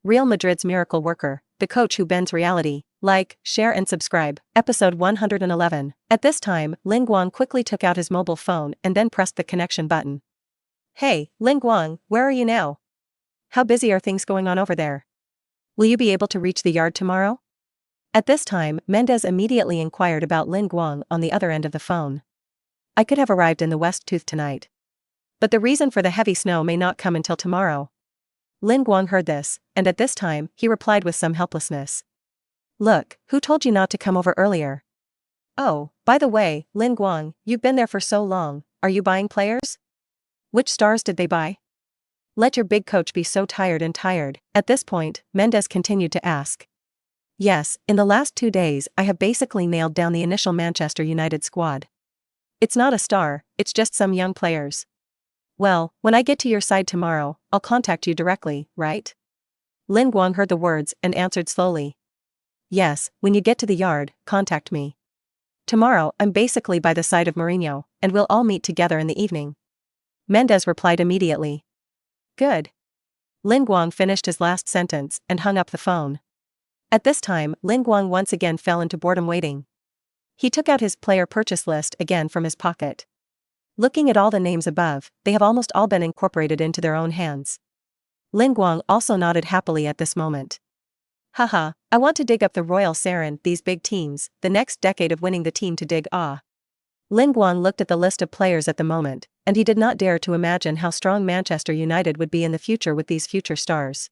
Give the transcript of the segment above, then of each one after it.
Real Madrid's miracle worker, the coach who bends reality. Like, share and subscribe. Episode 111. At this time, Lin Guang quickly took out his mobile phone and then pressed the connection button. Hey, Lin Guang, where are you now? How busy are things going on over there? Will you be able to reach the yard tomorrow? At this time, Mendez immediately inquired about Lin Guang on the other end of the phone. I could have arrived in the West Tooth tonight. But the reason for the heavy snow may not come until tomorrow. Lin Guang heard this, and at this time, he replied with some helplessness. Look, who told you not to come over earlier? Oh, by the way, Lin Guang, you've been there for so long, are you buying players? Which stars did they buy? Let your big coach be so tired. At this point, Mendez continued to ask. Yes, in the last 2 days I have basically nailed down the initial Manchester United squad. It's not a star, it's just some young players. Well, when I get to your side tomorrow, I'll contact you directly, right? Lin Guang heard the words and answered slowly. Yes, when you get to the yard, contact me. Tomorrow I'm basically by the side of Mourinho, and we'll all meet together in the evening. Mendez replied immediately. Good. Lin Guang finished his last sentence and hung up the phone. At this time, Lin Guang once again fell into boredom waiting. He took out his player purchase list again from his pocket. Looking at all the names above, they have almost all been incorporated into their own hands. Lin Guang also nodded happily at this moment. Haha, I want to dig up the Royal Sarin, these big teams, the next decade of winning the team to dig. Lin Guang looked at the list of players at the moment, and he did not dare to imagine how strong Manchester United would be in the future with these future stars.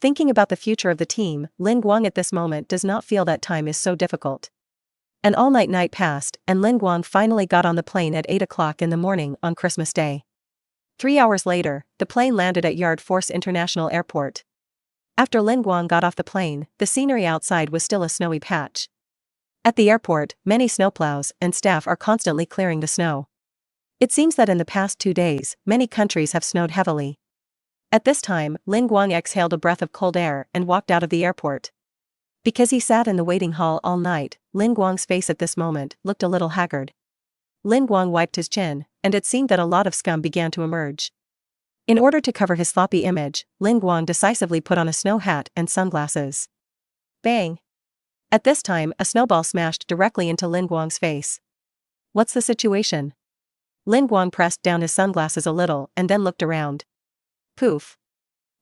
Thinking about the future of the team, Lin Guang at this moment does not feel that time is so difficult. An all-night night passed, and Lin Guang finally got on the plane at 8 o'clock in the morning on Christmas Day. 3 hours later, the plane landed at Yard Force International Airport. After Lin Guang got off the plane, the scenery outside was still a snowy patch. At the airport, many snowplows and staff are constantly clearing the snow. It seems that in the past 2 days, many countries have snowed heavily. At this time, Lin Guang exhaled a breath of cold air and walked out of the airport. Because he sat in the waiting hall all night, Lin Guang's face at this moment looked a little haggard. Lin Guang wiped his chin, and it seemed that a lot of scum began to emerge. In order to cover his sloppy image, Lin Guang decisively put on a snow hat and sunglasses. Bang! At this time, a snowball smashed directly into Lin Guang's face. What's the situation? Lin Guang pressed down his sunglasses a little and then looked around. Poof!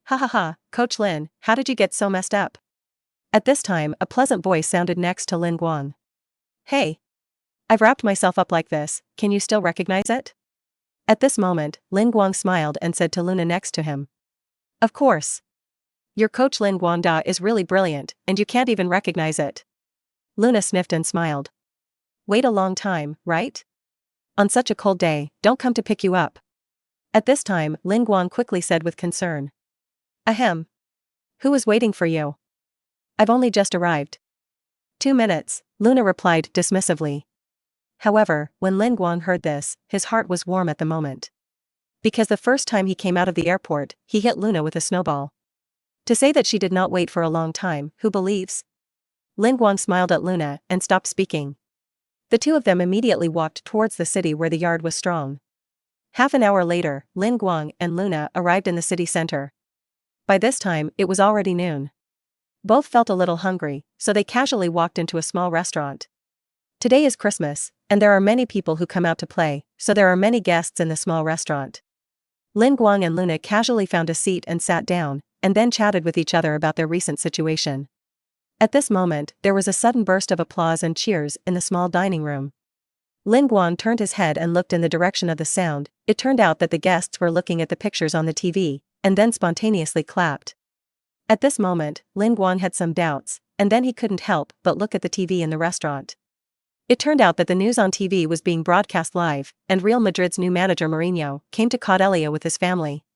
Ha ha ha, Coach Lin, how did you get so messed up? At this time, a pleasant voice sounded next to Lin Guang. Hey! I've wrapped myself up like this, can you still recognize it? At this moment, Lin Guang smiled and said to Luna next to him. Of course. Your coach Lin Guang Da is really brilliant, and you can't even recognize it. Luna sniffed and smiled. Wait a long time, right? On such a cold day, don't come to pick you up. At this time, Lin Guang quickly said with concern. Ahem. Who is waiting for you? I've only just arrived. 2 minutes, Luna replied dismissively. However, when Lin Guang heard this, his heart was warm at the moment. Because the first time he came out of the airport, he hit Luna with a snowball. To say that she did not wait for a long time, who believes? Lin Guang smiled at Luna and stopped speaking. The two of them immediately walked towards the city where the yard was strong. Half an hour later, Lin Guang and Luna arrived in the city center. By this time, it was already noon. Both felt a little hungry, so they casually walked into a small restaurant. Today is Christmas, and there are many people who come out to play, so there are many guests in the small restaurant. Lin Guang and Luna casually found a seat and sat down, and then chatted with each other about their recent situation. At this moment, there was a sudden burst of applause and cheers in the small dining room. Lin Guang turned his head and looked in the direction of the sound. It turned out that the guests were looking at the pictures on the TV, and then spontaneously clapped. At this moment, Lin Guang had some doubts, and then he couldn't help but look at the TV in the restaurant. It turned out that the news on TV was being broadcast live, and Real Madrid's new manager Mourinho came to Cordelia with his family.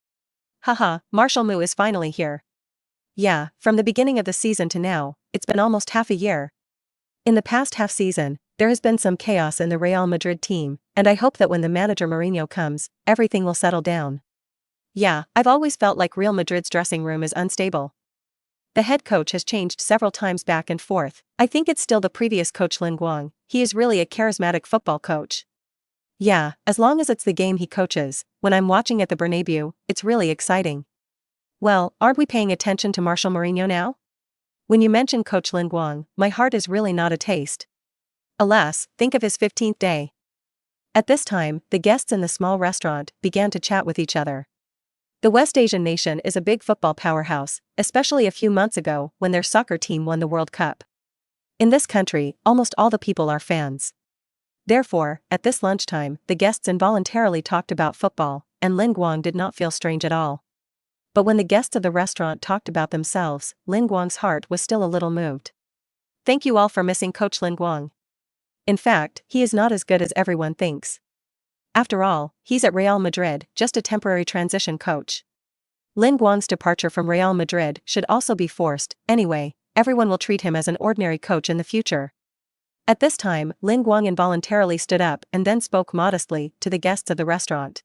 Haha, Marshal Mu is finally here. Yeah, from the beginning of the season to now, it's been almost half a year. In the past half season, there has been some chaos in the Real Madrid team, and I hope that when the manager Mourinho comes, everything will settle down. Yeah, I've always felt like Real Madrid's dressing room is unstable. The head coach has changed several times back and forth. I think it's still the previous coach Lin Guang. He is really a charismatic football coach. Yeah, as long as it's the game he coaches, when I'm watching at the Bernabeu, it's really exciting. Well, aren't we paying attention to Marshall Mourinho now? When you mention Coach Lin Guang, my heart is really not a taste. Alas, think of his 15th day. At this time, the guests in the small restaurant began to chat with each other. The West Asian nation is a big football powerhouse, especially a few months ago when their soccer team won the World Cup. In this country, almost all the people are fans. Therefore, at this lunchtime, the guests involuntarily talked about football, and Lin Guang did not feel strange at all. But when the guests of the restaurant talked about themselves, Lin Guang's heart was still a little moved. Thank you all for missing Coach Lin Guang. In fact, he is not as good as everyone thinks. After all, he's at Real Madrid, just a temporary transition coach. Lin Guang's departure from Real Madrid should also be forced, anyway, everyone will treat him as an ordinary coach in the future. At this time, Lin Guang involuntarily stood up and then spoke modestly to the guests of the restaurant.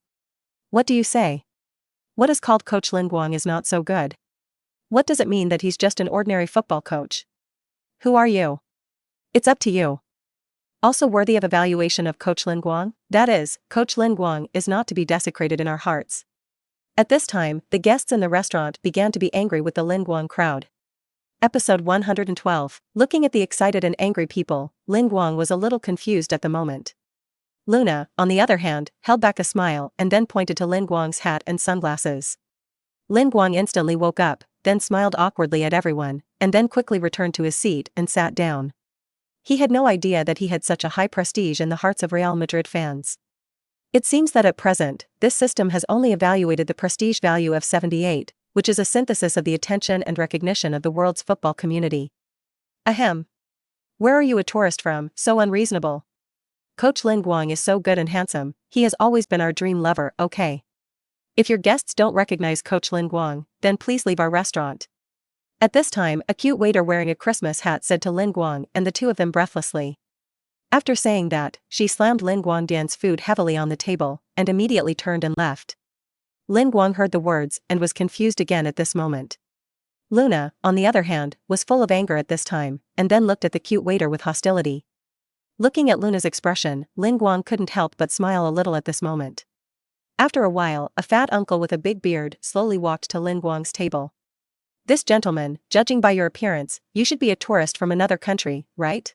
What do you say? What is called Coach Lin Guang is not so good. What does it mean that he's just an ordinary football coach? Who are you? It's up to you. Also worthy of evaluation of Coach Lin Guang, that is, Coach Lin Guang is not to be desecrated in our hearts. At this time, the guests in the restaurant began to be angry with the Lin Guang crowd. Episode 112. Looking at the excited and angry people, Lin Guang was a little confused at the moment. Luna, on the other hand, held back a smile and then pointed to Lin Guang's hat and sunglasses. Lin Guang instantly woke up, then smiled awkwardly at everyone, and then quickly returned to his seat and sat down. He had no idea that he had such a high prestige in the hearts of Real Madrid fans. It seems that at present, this system has only evaluated the prestige value of 78, which is a synthesis of the attention and recognition of the world's football community. Ahem. Where are you a tourist from, so unreasonable? Coach Lin Guang is so good and handsome, he has always been our dream lover, okay? If your guests don't recognize Coach Lin Guang, then please leave our restaurant. At this time, a cute waiter wearing a Christmas hat said to Lin Guang and the two of them breathlessly. After saying that, she slammed Lin Guangdian's food heavily on the table, and immediately turned and left. Lin Guang heard the words and was confused again at this moment. Luna, on the other hand, was full of anger at this time, and then looked at the cute waiter with hostility. Looking at Luna's expression, Lin Guang couldn't help but smile a little at this moment. After a while, a fat uncle with a big beard slowly walked to Lin Guang's table. This gentleman, judging by your appearance, you should be a tourist from another country, right?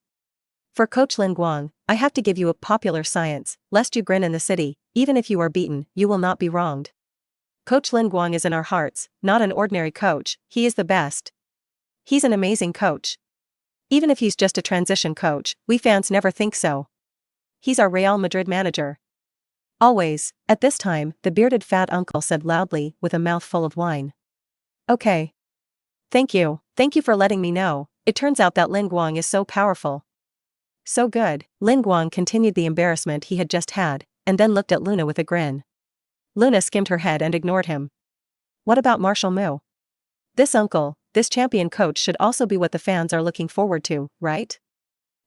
For Coach Lin Guang, I have to give you a popular science, lest you grin in the city, even if you are beaten, you will not be wronged. Coach Lin Guang is in our hearts, not an ordinary coach, he is the best. He's an amazing coach. Even if he's just a transition coach, we fans never think so. He's our Real Madrid manager. Always, at this time, the bearded fat uncle said loudly with a mouth full of wine. Okay. Thank you for letting me know, it turns out that Lin Guang is so powerful. So good, Lin Guang continued the embarrassment he had just had, and then looked at Luna with a grin. Luna skimmed her head and ignored him. What about Marshall Mu? This uncle, this champion coach should also be what the fans are looking forward to, right?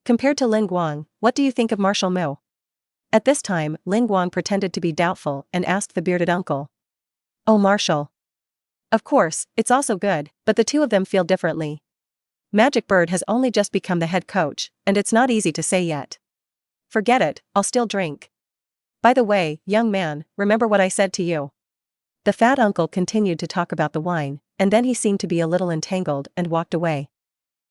Compared to Lin Guang, what do you think of Marshall Mu? At this time, Lin Guang pretended to be doubtful and asked the bearded uncle. Oh, Marshall. Of course, it's also good, but the two of them feel differently. Magic Bird has only just become the head coach, and it's not easy to say yet. Forget it, I'll still drink. By the way, young man, remember what I said to you? The fat uncle continued to talk about the wine, and then he seemed to be a little entangled and walked away.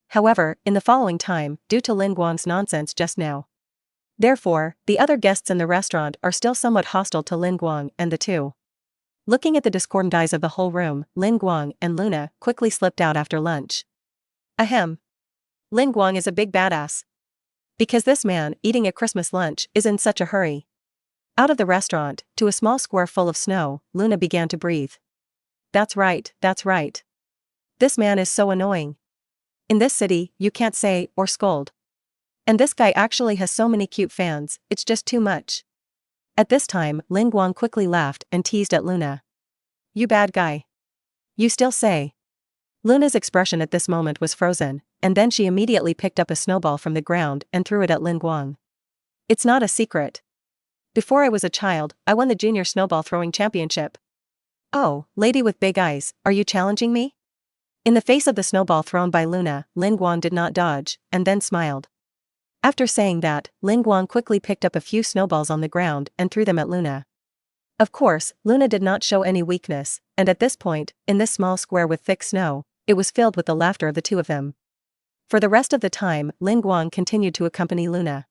However, in the following time, due to Lin Guang's nonsense just now. Therefore, the other guests in the restaurant are still somewhat hostile to Lin Guang and the two. Looking at the discordant eyes of the whole room, Lin Guang and Luna quickly slipped out after lunch. Ahem. Lin Guang is a big badass. Because this man, eating a Christmas lunch, is in such a hurry. Out of the restaurant, to a small square full of snow, Luna began to breathe. That's right. This man is so annoying. In this city, you can't say or scold. And this guy actually has so many cute fans, it's just too much. At this time, Lin Guang quickly laughed and teased at Luna. You bad guy. You still say. Luna's expression at this moment was frozen, and then she immediately picked up a snowball from the ground and threw it at Lin Guang. It's not a secret. Before I was a child, I won the junior snowball throwing championship. Oh, lady with big eyes, are you challenging me? In the face of the snowball thrown by Luna, Lin Guang did not dodge, and then smiled. After saying that, Lin Guang quickly picked up a few snowballs on the ground and threw them at Luna. Of course, Luna did not show any weakness, and at this point, in this small square with thick snow, it was filled with the laughter of the two of them. For the rest of the time, Lin Guang continued to accompany Luna.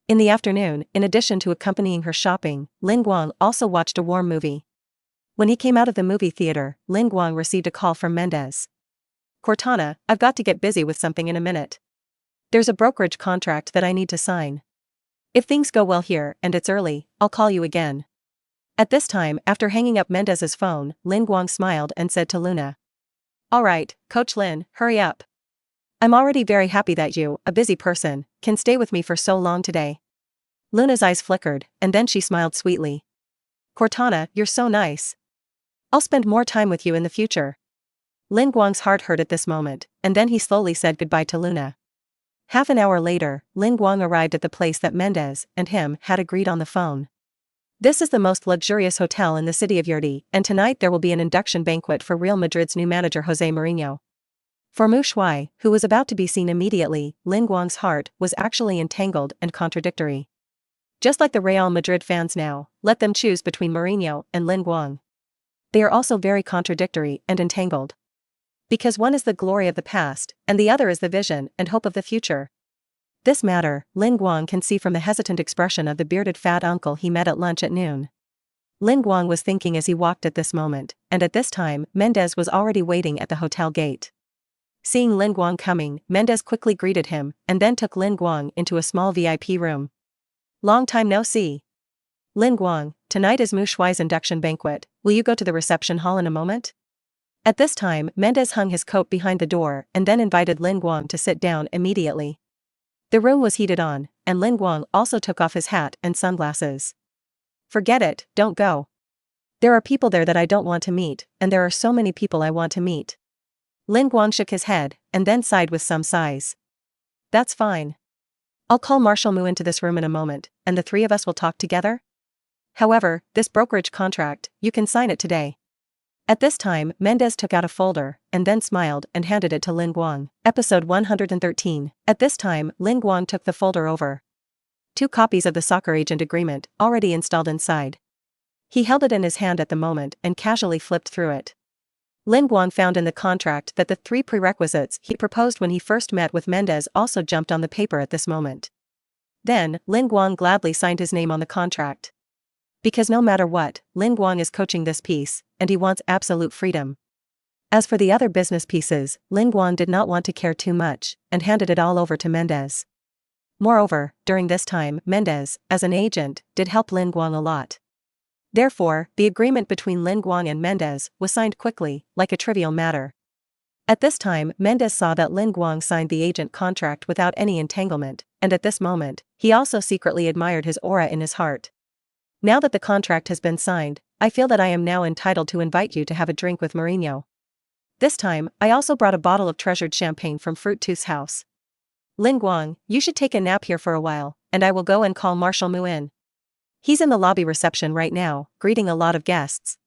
In the afternoon, in addition to accompanying her shopping, Lin Guang also watched a warm movie. When he came out of the movie theater, Lin Guang received a call from Mendez. Cortana, I've got to get busy with something in a minute. There's a brokerage contract that I need to sign. If things go well here and it's early, I'll call you again. At this time, after hanging up Mendez's phone, Lin Guang smiled and said to Luna. Alright, Coach Lin, hurry up. I'm already very happy that you, a busy person, can stay with me for so long today. Luna's eyes flickered, and then she smiled sweetly. Cortana, you're so nice. I'll spend more time with you in the future. Lin Guang's heart hurt at this moment, and then he slowly said goodbye to Luna. Half an hour later, Lin Guang arrived at the place that Mendez and him had agreed on the phone. This is the most luxurious hotel in the city of Yurdi, and tonight there will be an induction banquet for Real Madrid's new manager Jose Mourinho. For Mu Shuai, who was about to be seen immediately, Lin Guang's heart was actually entangled and contradictory. Just like the Real Madrid fans now, let them choose between Mourinho and Lin Guang. They are also very contradictory and entangled. Because one is the glory of the past, and the other is the vision and hope of the future. This matter, Lin Guang can see from the hesitant expression of the bearded fat uncle he met at lunch at noon. Lin Guang was thinking as he walked at this moment, and at this time, Mendez was already waiting at the hotel gate. Seeing Lin Guang coming, Mendez quickly greeted him, and then took Lin Guang into a small VIP room. Long time no see. Lin Guang, tonight is Mu Shuai's induction banquet, will you go to the reception hall in a moment? At this time, Mendez hung his coat behind the door and then invited Lin Guang to sit down immediately. The room was heated on, and Lin Guang also took off his hat and sunglasses. Forget it, don't go. There are people there that I don't want to meet, and there are so many people I want to meet. Lin Guang shook his head, and then sighed with some sighs. That's fine. I'll call Marshal Mu into this room in a moment, and the three of us will talk together. However, this brokerage contract, you can sign it today. At this time, Mendez took out a folder, and then smiled and handed it to Lin Guang. Episode 113. At this time, Lin Guang took the folder over. 2 copies of the soccer agent agreement, already installed inside. He held it in his hand at the moment and casually flipped through it. Lin Guang found in the contract that the 3 prerequisites he proposed when he first met with Mendez also jumped on the paper at this moment. Then, Lin Guang gladly signed his name on the contract. Because no matter what, Lin Guang is coaching this piece, and he wants absolute freedom. As for the other business pieces, Lin Guang did not want to care too much, and handed it all over to Mendez. Moreover, during this time, Mendez, as an agent, did help Lin Guang a lot. Therefore, the agreement between Lin Guang and Mendez was signed quickly, like a trivial matter. At this time, Mendez saw that Lin Guang signed the agent contract without any entanglement, and at this moment, he also secretly admired his aura in his heart. Now that the contract has been signed, I feel that I am now entitled to invite you to have a drink with Mourinho. This time, I also brought a bottle of treasured champagne from Fruit Tooth's house. Lin Guang, you should take a nap here for a while, and I will go and call Marshal Mu in. He's in the lobby reception right now, greeting a lot of guests.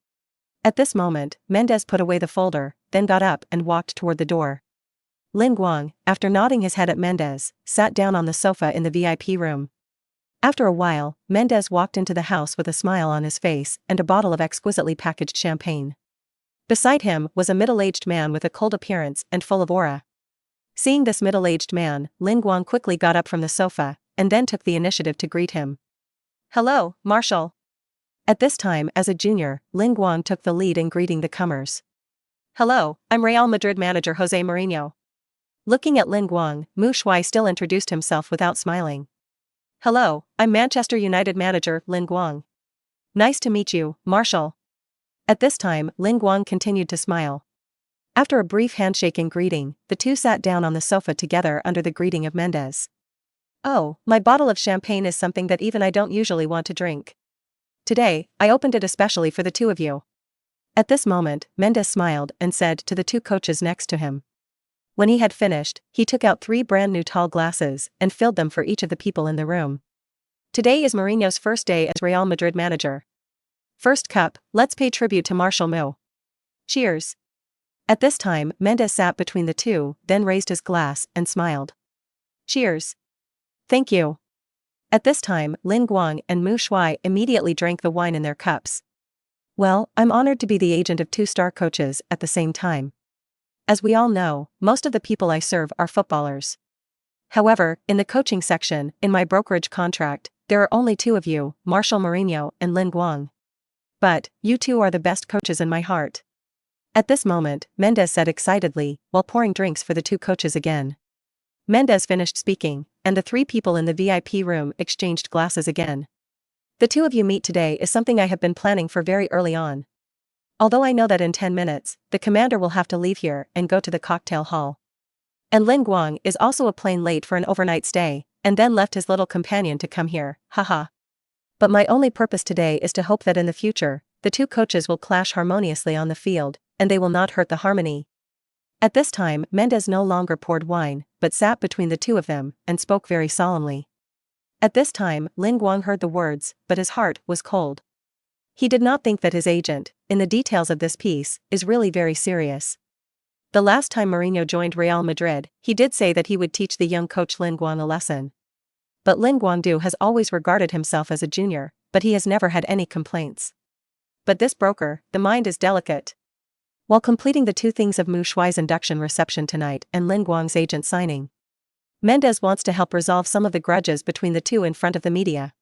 At this moment, Mendez put away the folder, then got up and walked toward the door. Lin Guang, after nodding his head at Mendez, sat down on the sofa in the VIP room. After a while, Mendez walked into the house with a smile on his face and a bottle of exquisitely packaged champagne. Beside him was a middle-aged man with a cold appearance and full of aura. Seeing this middle-aged man, Lin Guang quickly got up from the sofa, and then took the initiative to greet him. Hello, Marshal. At this time, as a junior, Lin Guang took the lead in greeting the comers. Hello, I'm Real Madrid manager Jose Mourinho. Looking at Lin Guang, Mu Shuai still introduced himself without smiling. Hello, I'm Manchester United manager Lin Guang. Nice to meet you, Marshal. At this time, Lin Guang continued to smile. After a brief handshake and greeting, the two sat down on the sofa together under the greeting of Mendez. Oh, my bottle of champagne is something that even I don't usually want to drink. Today, I opened it especially for the two of you. At this moment, Mendez smiled and said to the 2 coaches next to him. When he had finished, he took out 3 brand new tall glasses and filled them for each of the people in the room. Today is Mourinho's first day as Real Madrid manager. First cup, let's pay tribute to Marshal Mu. Cheers. At this time, Mendez sat between the 2, then raised his glass and smiled. Cheers. Thank you. At this time, Lin Guang and Mu Shuai immediately drank the wine in their cups, Well, I'm honored to be the agent of two star coaches at the same time. As we all know, most of the people I serve are footballers. However, in the coaching section, in my brokerage contract, there are only two of you, Marshall Mourinho and Lin Guang. But, you two are the best coaches in my heart. At this moment, Mendes said excitedly, while pouring drinks for the two coaches again. Mendes finished speaking, and the three people in the VIP room exchanged glasses again. The two of you meet today is something I have been planning for very early on. Although I know that in 10 minutes, the commander will have to leave here and go to the cocktail hall. And Lin Guang is also a plane late for an overnight stay, and then left his little companion to come here, haha. But my only purpose today is to hope that in the future, the two coaches will clash harmoniously on the field, and they will not hurt the harmony. At this time, Mendes no longer poured wine, but sat between the two of them, and spoke very solemnly. At this time, Lin Guang heard the words, but his heart was cold. He did not think that his agent, in the details of this piece, is really very serious. The last time Mourinho joined Real Madrid, he did say that he would teach the young coach Lin Guang a lesson. But Lin Guangdu has always regarded himself as a junior, but he has never had any complaints. But this broker, the mind is delicate. While completing the two things of Mu Shuai's induction reception tonight and Lin Guang's agent signing, Mendes wants to help resolve some of the grudges between the two in front of the media.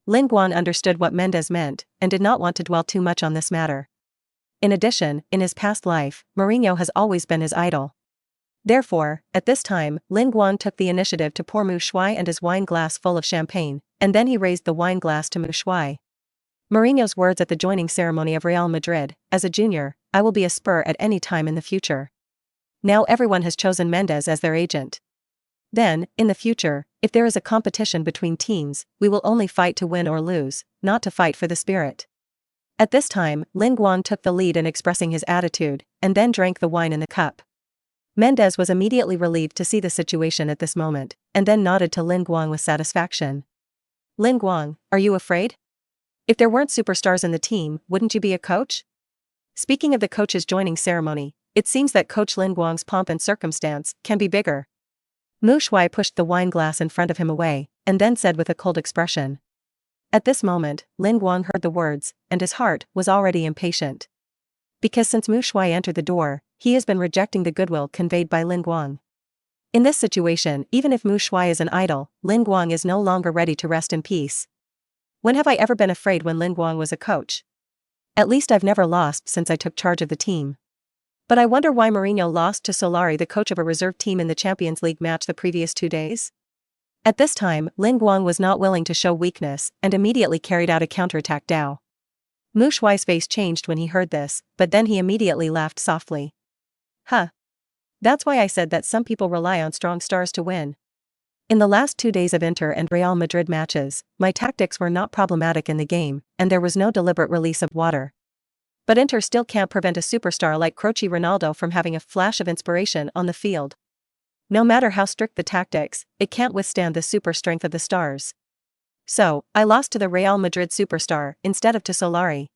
Lin Guang understood what Mendes meant, and did not want to dwell too much on this matter. In addition, in his past life, Mourinho has always been his idol. Therefore, at this time, Lin Guang took the initiative to pour Mu Shuai and his wine glass full of champagne, and then he raised the wine glass to Mu Shuai. Mourinho's words at the joining ceremony of Real Madrid, as a junior, I will be a Spur at any time in the future. Now everyone has chosen Mendes as their agent. Then, in the future, if there is a competition between teams, we will only fight to win or lose, not to fight for the spirit. At this time, Lin Guang took the lead in expressing his attitude, and then drank the wine in the cup. Mendes was immediately relieved to see the situation at this moment, and then nodded to Lin Guang with satisfaction. Lin Guang, are you afraid? If there weren't superstars in the team, wouldn't you be a coach? Speaking of the coach's joining ceremony, it seems that Coach Lin Guang's pomp and circumstance can be bigger. Mu Shuai pushed the wine glass in front of him away, and then said with a cold expression. At this moment, Lin Guang heard the words, and his heart was already impatient. Because since Mu Shuai entered the door, he has been rejecting the goodwill conveyed by Lin Guang. In this situation, even if Mu Shuai is an idol, Lin Guang is no longer ready to rest in peace. When have I ever been afraid when Lin Guang was a coach? At least I've never lost since I took charge of the team. But I wonder why Mourinho lost to Solari, the coach of a reserve team in the Champions League match the previous 2 days. At this time, Lin Guang was not willing to show weakness and immediately carried out a counterattack. Dao. Mu Shuai's face changed when he heard this, but then he immediately laughed softly. Huh. That's why I said that some people rely on strong stars to win. In the last 2 days of Inter and Real Madrid matches, my tactics were not problematic in the game, and there was no deliberate release of water. But Inter still can't prevent a superstar like Croce Ronaldo from having a flash of inspiration on the field. No matter how strict the tactics, it can't withstand the super strength of the stars. So, I lost to the Real Madrid superstar instead of to Solari.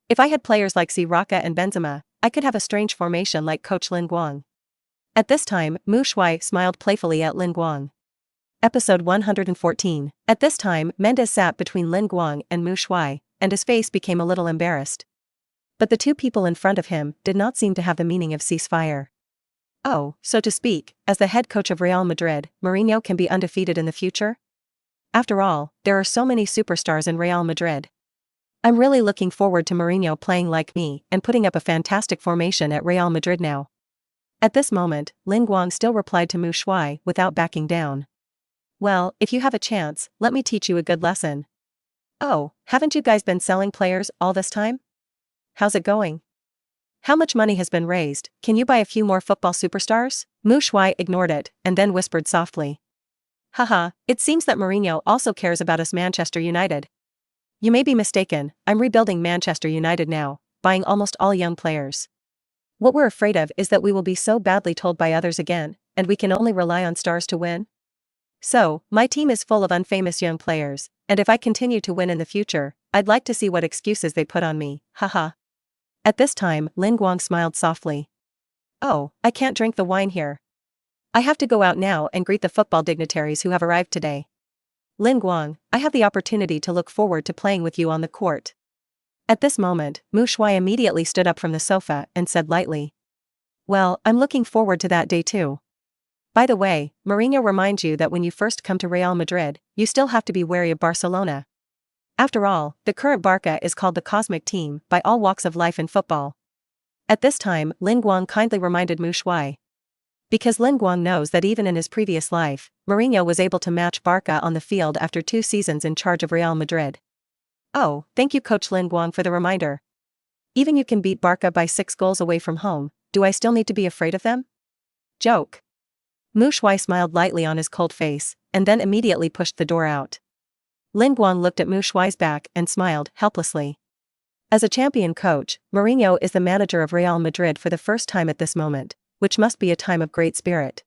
If I had players like Raka and Benzema, I could have a strange formation like Coach Lin Guang. At this time, Mu Shuai smiled playfully at Lin Guang. Episode 114. At this time, Mendes sat between Lin Guang and Mu Shuai, and his face became a little embarrassed. But the two people in front of him did not seem to have the meaning of ceasefire. Oh, so to speak, as the head coach of Real Madrid, Mourinho can be undefeated in the future? After all, there are so many superstars in Real Madrid. I'm really looking forward to Mourinho playing like me and putting up a fantastic formation at Real Madrid now. At this moment, Lin Guang still replied to Mu Shuai without backing down. Well, if you have a chance, let me teach you a good lesson. Oh, haven't you guys been selling players all this time? How's it going? How much money has been raised? Can you buy a few more football superstars? Mu Shuai ignored it, and then whispered softly. Haha, it seems that Mourinho also cares about us Manchester United. You may be mistaken, I'm rebuilding Manchester United now, buying almost all young players. What we're afraid of is that we will be so badly told by others again, and we can only rely on stars to win. So, my team is full of unfamous young players, and if I continue to win in the future, I'd like to see what excuses they put on me, haha. At this time, Lin Guang smiled softly. Oh, I can't drink the wine here. I have to go out now and greet the football dignitaries who have arrived today. Lin Guang, I have the opportunity to look forward to playing with you on the court. At this moment, Mu Shuai immediately stood up from the sofa and said lightly, "Well, I'm looking forward to that day too. By the way, Mourinho reminds you that when you first come to Real Madrid, you still have to be wary of Barcelona. After all, the current Barca is called the cosmic team by all walks of life in football." At this time, Lin Guang kindly reminded Mu Shuai. Because Lin Guang knows that even in his previous life, Mourinho was able to match Barca on the field after 2 seasons in charge of Real Madrid. "Oh, thank you Coach Lin Guang for the reminder. Even you can beat Barca by 6 goals away from home, do I still need to be afraid of them?" Joke. Mu Shuai smiled lightly on his cold face, and then immediately pushed the door out. Lin Guang looked at Mu Shuai's back and smiled helplessly. As a champion coach, Mourinho is the manager of Real Madrid for the first time at this moment, which must be a time of great spirit.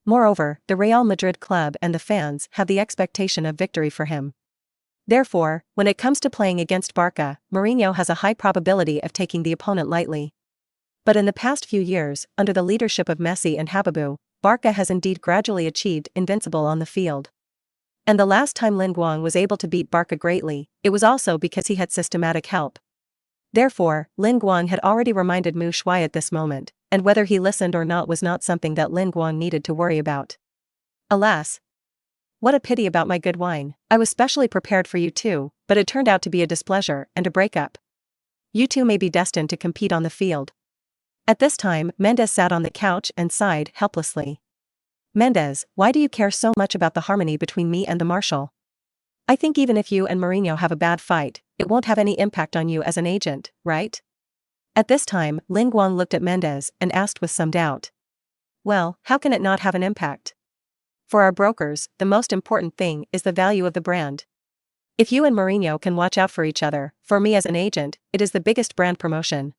Moreover, the Real Madrid club and the fans have the expectation of victory for him. Therefore, when it comes to playing against Barca, Mourinho has a high probability of taking the opponent lightly. But in the past few years, under the leadership of Messi and Habibu, Barca has indeed gradually achieved invincible on the field. And the last time Lin Guang was able to beat Barca greatly, it was also because he had systematic help. Therefore, Lin Guang had already reminded Mu Shuai at this moment, and whether he listened or not was not something that Lin Guang needed to worry about. Alas! What a pity about my good wine. I was specially prepared for you too, but it turned out to be a displeasure and a breakup. You two may be destined to compete on the field. At this time, Mendes sat on the couch and sighed helplessly. "Mendes, why do you care so much about the harmony between me and the Marshal? I think even if you and Mourinho have a bad fight, it won't have any impact on you as an agent, right?" At this time, Lin Guang looked at Mendes and asked with some doubt. "Well, how can it not have an impact? For our brokers, the most important thing is the value of the brand. If you and Mourinho can watch out for each other, for me as an agent, it is the biggest brand promotion.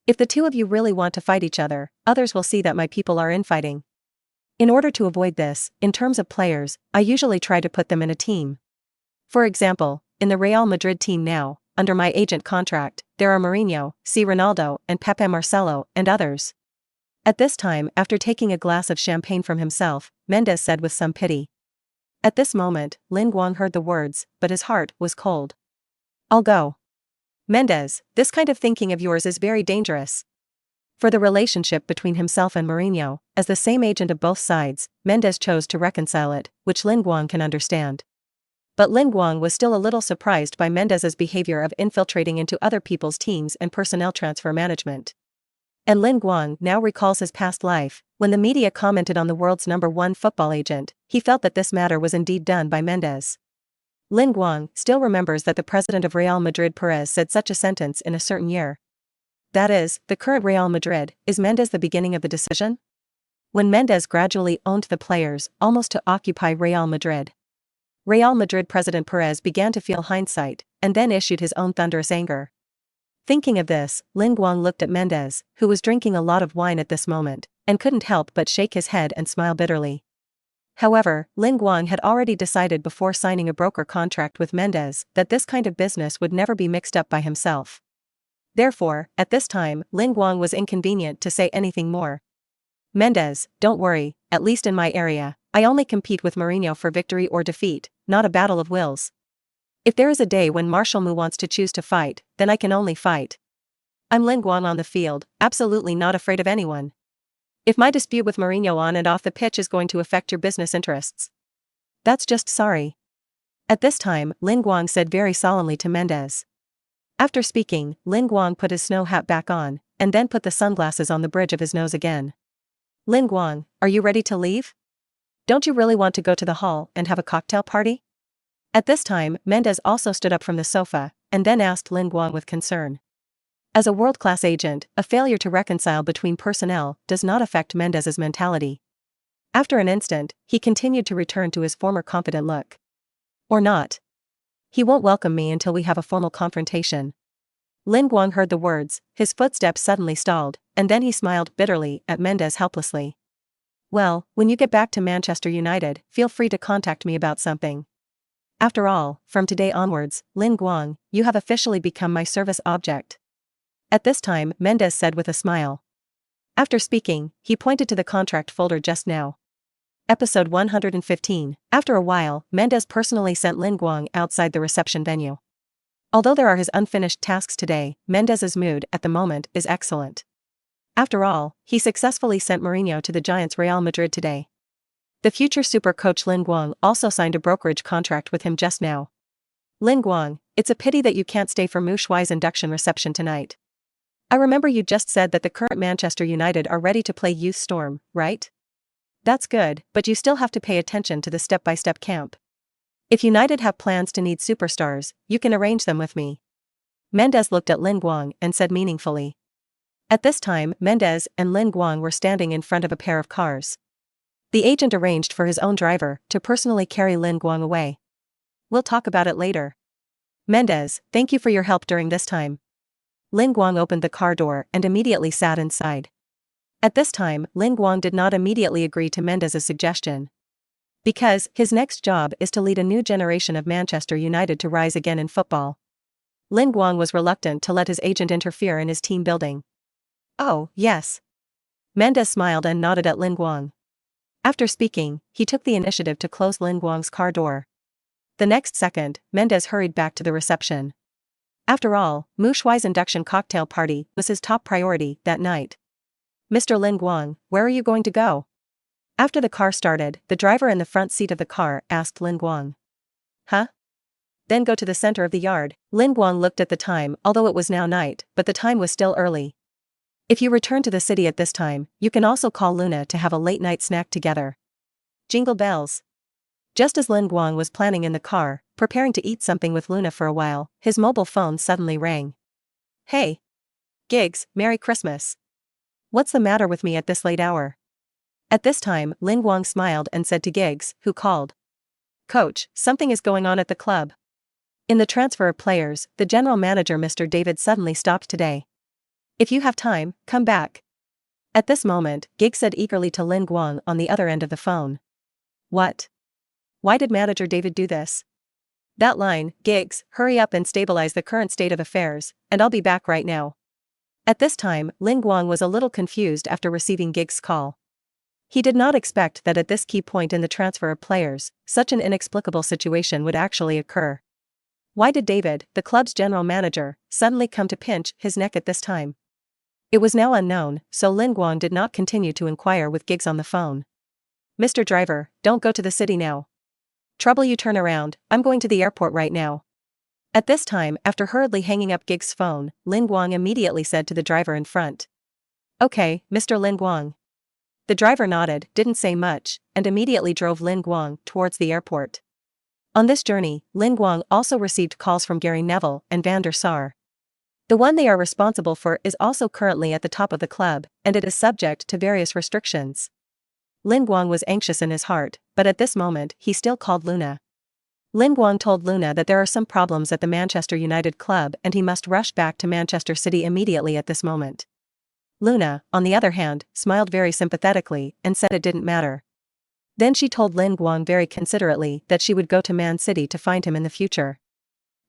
If the two of you really want to fight each other, others will see that my people are infighting. In order to avoid this, in terms of players, I usually try to put them in a team. For example, in the Real Madrid team now, under my agent contract, there are Mourinho, Ronaldo, and Pepe Marcelo, and others." At this time, after taking a glass of champagne from himself, Mendes said with some pity. At this moment, Lin Guang heard the words, but his heart was cold. "I'll go." "Mendes, this kind of thinking of yours is very dangerous." For the relationship between himself and Mourinho, as the same agent of both sides, Mendes chose to reconcile it, which Lin Guang can understand. But Lin Guang was still a little surprised by Mendes's behavior of infiltrating into other people's teams and personnel transfer management. And Lin Guang now recalls his past life. When the media commented on the world's #1 football agent, he felt that this matter was indeed done by Mendes. Lin Guang still remembers that the president of Real Madrid Perez said such a sentence in a certain year. That is, the current Real Madrid, is Mendes the beginning of the decision? When Mendes gradually owned the players, almost to occupy Real Madrid. Real Madrid president Perez began to feel hindsight, and then issued his own thunderous anger. Thinking of this, Lin Guang looked at Mendes, who was drinking a lot of wine at this moment, and couldn't help but shake his head and smile bitterly. However, Lin Guang had already decided before signing a broker contract with Mendes that this kind of business would never be mixed up by himself. Therefore, at this time, Lin Guang was inconvenient to say anything more. "Mendes, don't worry, at least in my area, I only compete with Mourinho for victory or defeat, not a battle of wills. If there is a day when Marshal Mu wants to choose to fight, then I can only fight. I'm Lin Guang on the field, absolutely not afraid of anyone. If my dispute with Mourinho on and off the pitch is going to affect your business interests, that's just sorry." At this time, Lin Guang said very solemnly to Mendes. After speaking, Lin Guang put his snow hat back on, and then put the sunglasses on the bridge of his nose again. "Lin Guang, are you ready to leave? Don't you really want to go to the hall and have a cocktail party?" At this time, Mendes also stood up from the sofa, and then asked Lin Guang with concern. As a world-class agent, a failure to reconcile between personnel does not affect Mendes's mentality. After an instant, he continued to return to his former confident look. "Or not. He won't welcome me until we have a formal confrontation." Lin Guang heard the words, his footsteps suddenly stalled, and then he smiled bitterly at Mendes helplessly. "Well, when you get back to Manchester United, feel free to contact me about something. After all, from today onwards, Lin Guang, you have officially become my service object." At this time, Mendes said with a smile. After speaking, he pointed to the contract folder just now. Episode 115. After a while, Mendes personally sent Lin Guang outside the reception venue. Although there are his unfinished tasks today, Mendez's mood at the moment is excellent. After all, he successfully sent Mourinho to the Giants Real Madrid today. The future super coach Lin Guang also signed a brokerage contract with him just now. Lin Guang, it's a pity that you can't stay for Mu Shuai's induction reception tonight. I remember you just said that the current Manchester United are ready to play Youth Storm, right? That's good, but you still have to pay attention to the step-by-step camp. If United have plans to need superstars, you can arrange them with me. Mendez looked at Lin Guang and said meaningfully. At this time, Mendez and Lin Guang were standing in front of a pair of cars. The agent arranged for his own driver to personally carry Lin Guang away. We'll talk about it later. Mendez, thank you for your help during this time. Lin Guang opened the car door and immediately sat inside. At this time, Lin Guang did not immediately agree to Mendez's suggestion. Because his next job is to lead a new generation of Manchester United to rise again in football. Lin Guang was reluctant to let his agent interfere in his team building. Oh, yes. Mendez smiled and nodded at Lin Guang. After speaking, he took the initiative to close Lin Guang's car door. The next second, Mendez hurried back to the reception. After all, Mu Shuai's induction cocktail party was his top priority that night. Mr. Lin Guang, where are you going to go? After the car started, the driver in the front seat of the car asked Lin Guang. Huh? Then go to the center of the yard. Lin Guang looked at the time, although it was now night, but the time was still early. If you return to the city at this time, you can also call Luna to have a late-night snack together. Jingle bells. Just as Lin Guang was planning in the car, preparing to eat something with Luna for a while, his mobile phone suddenly rang. Hey. Giggs, Merry Christmas. What's the matter with me at this late hour? At this time, Lin Guang smiled and said to Giggs, who called. Coach, something is going on at the club. In the transfer of players, the general manager Mr. David suddenly stopped today. If you have time, come back. At this moment, Giggs said eagerly to Lin Guang on the other end of the phone. What? Why did manager David do this? That line, Giggs, hurry up and stabilize the current state of affairs, and I'll be back right now. At this time, Lin Guang was a little confused after receiving Giggs' call. He did not expect that at this key point in the transfer of players, such an inexplicable situation would actually occur. Why did David, the club's general manager, suddenly come to pinch his neck at this time? It was now unknown, so Lin Guang did not continue to inquire with Giggs on the phone. Mr. Driver, don't go to the city now. Trouble you turn around, I'm going to the airport right now. At this time, after hurriedly hanging up Giggs' phone, Lin Guang immediately said to the driver in front. Okay, Mr. Lin Guang. The driver nodded, didn't say much, and immediately drove Lin Guang towards the airport. On this journey, Lin Guang also received calls from Gary Neville and Van der Sar. The one they are responsible for is also currently at the top of the club, and it is subject to various restrictions. Lin Guang was anxious in his heart, but at this moment he still called Luna. Lin Guang told Luna that there are some problems at the Manchester United club and he must rush back to Manchester City immediately at this moment. Luna, on the other hand, smiled very sympathetically and said it didn't matter. Then she told Lin Guang very considerately that she would go to Man City to find him in the future.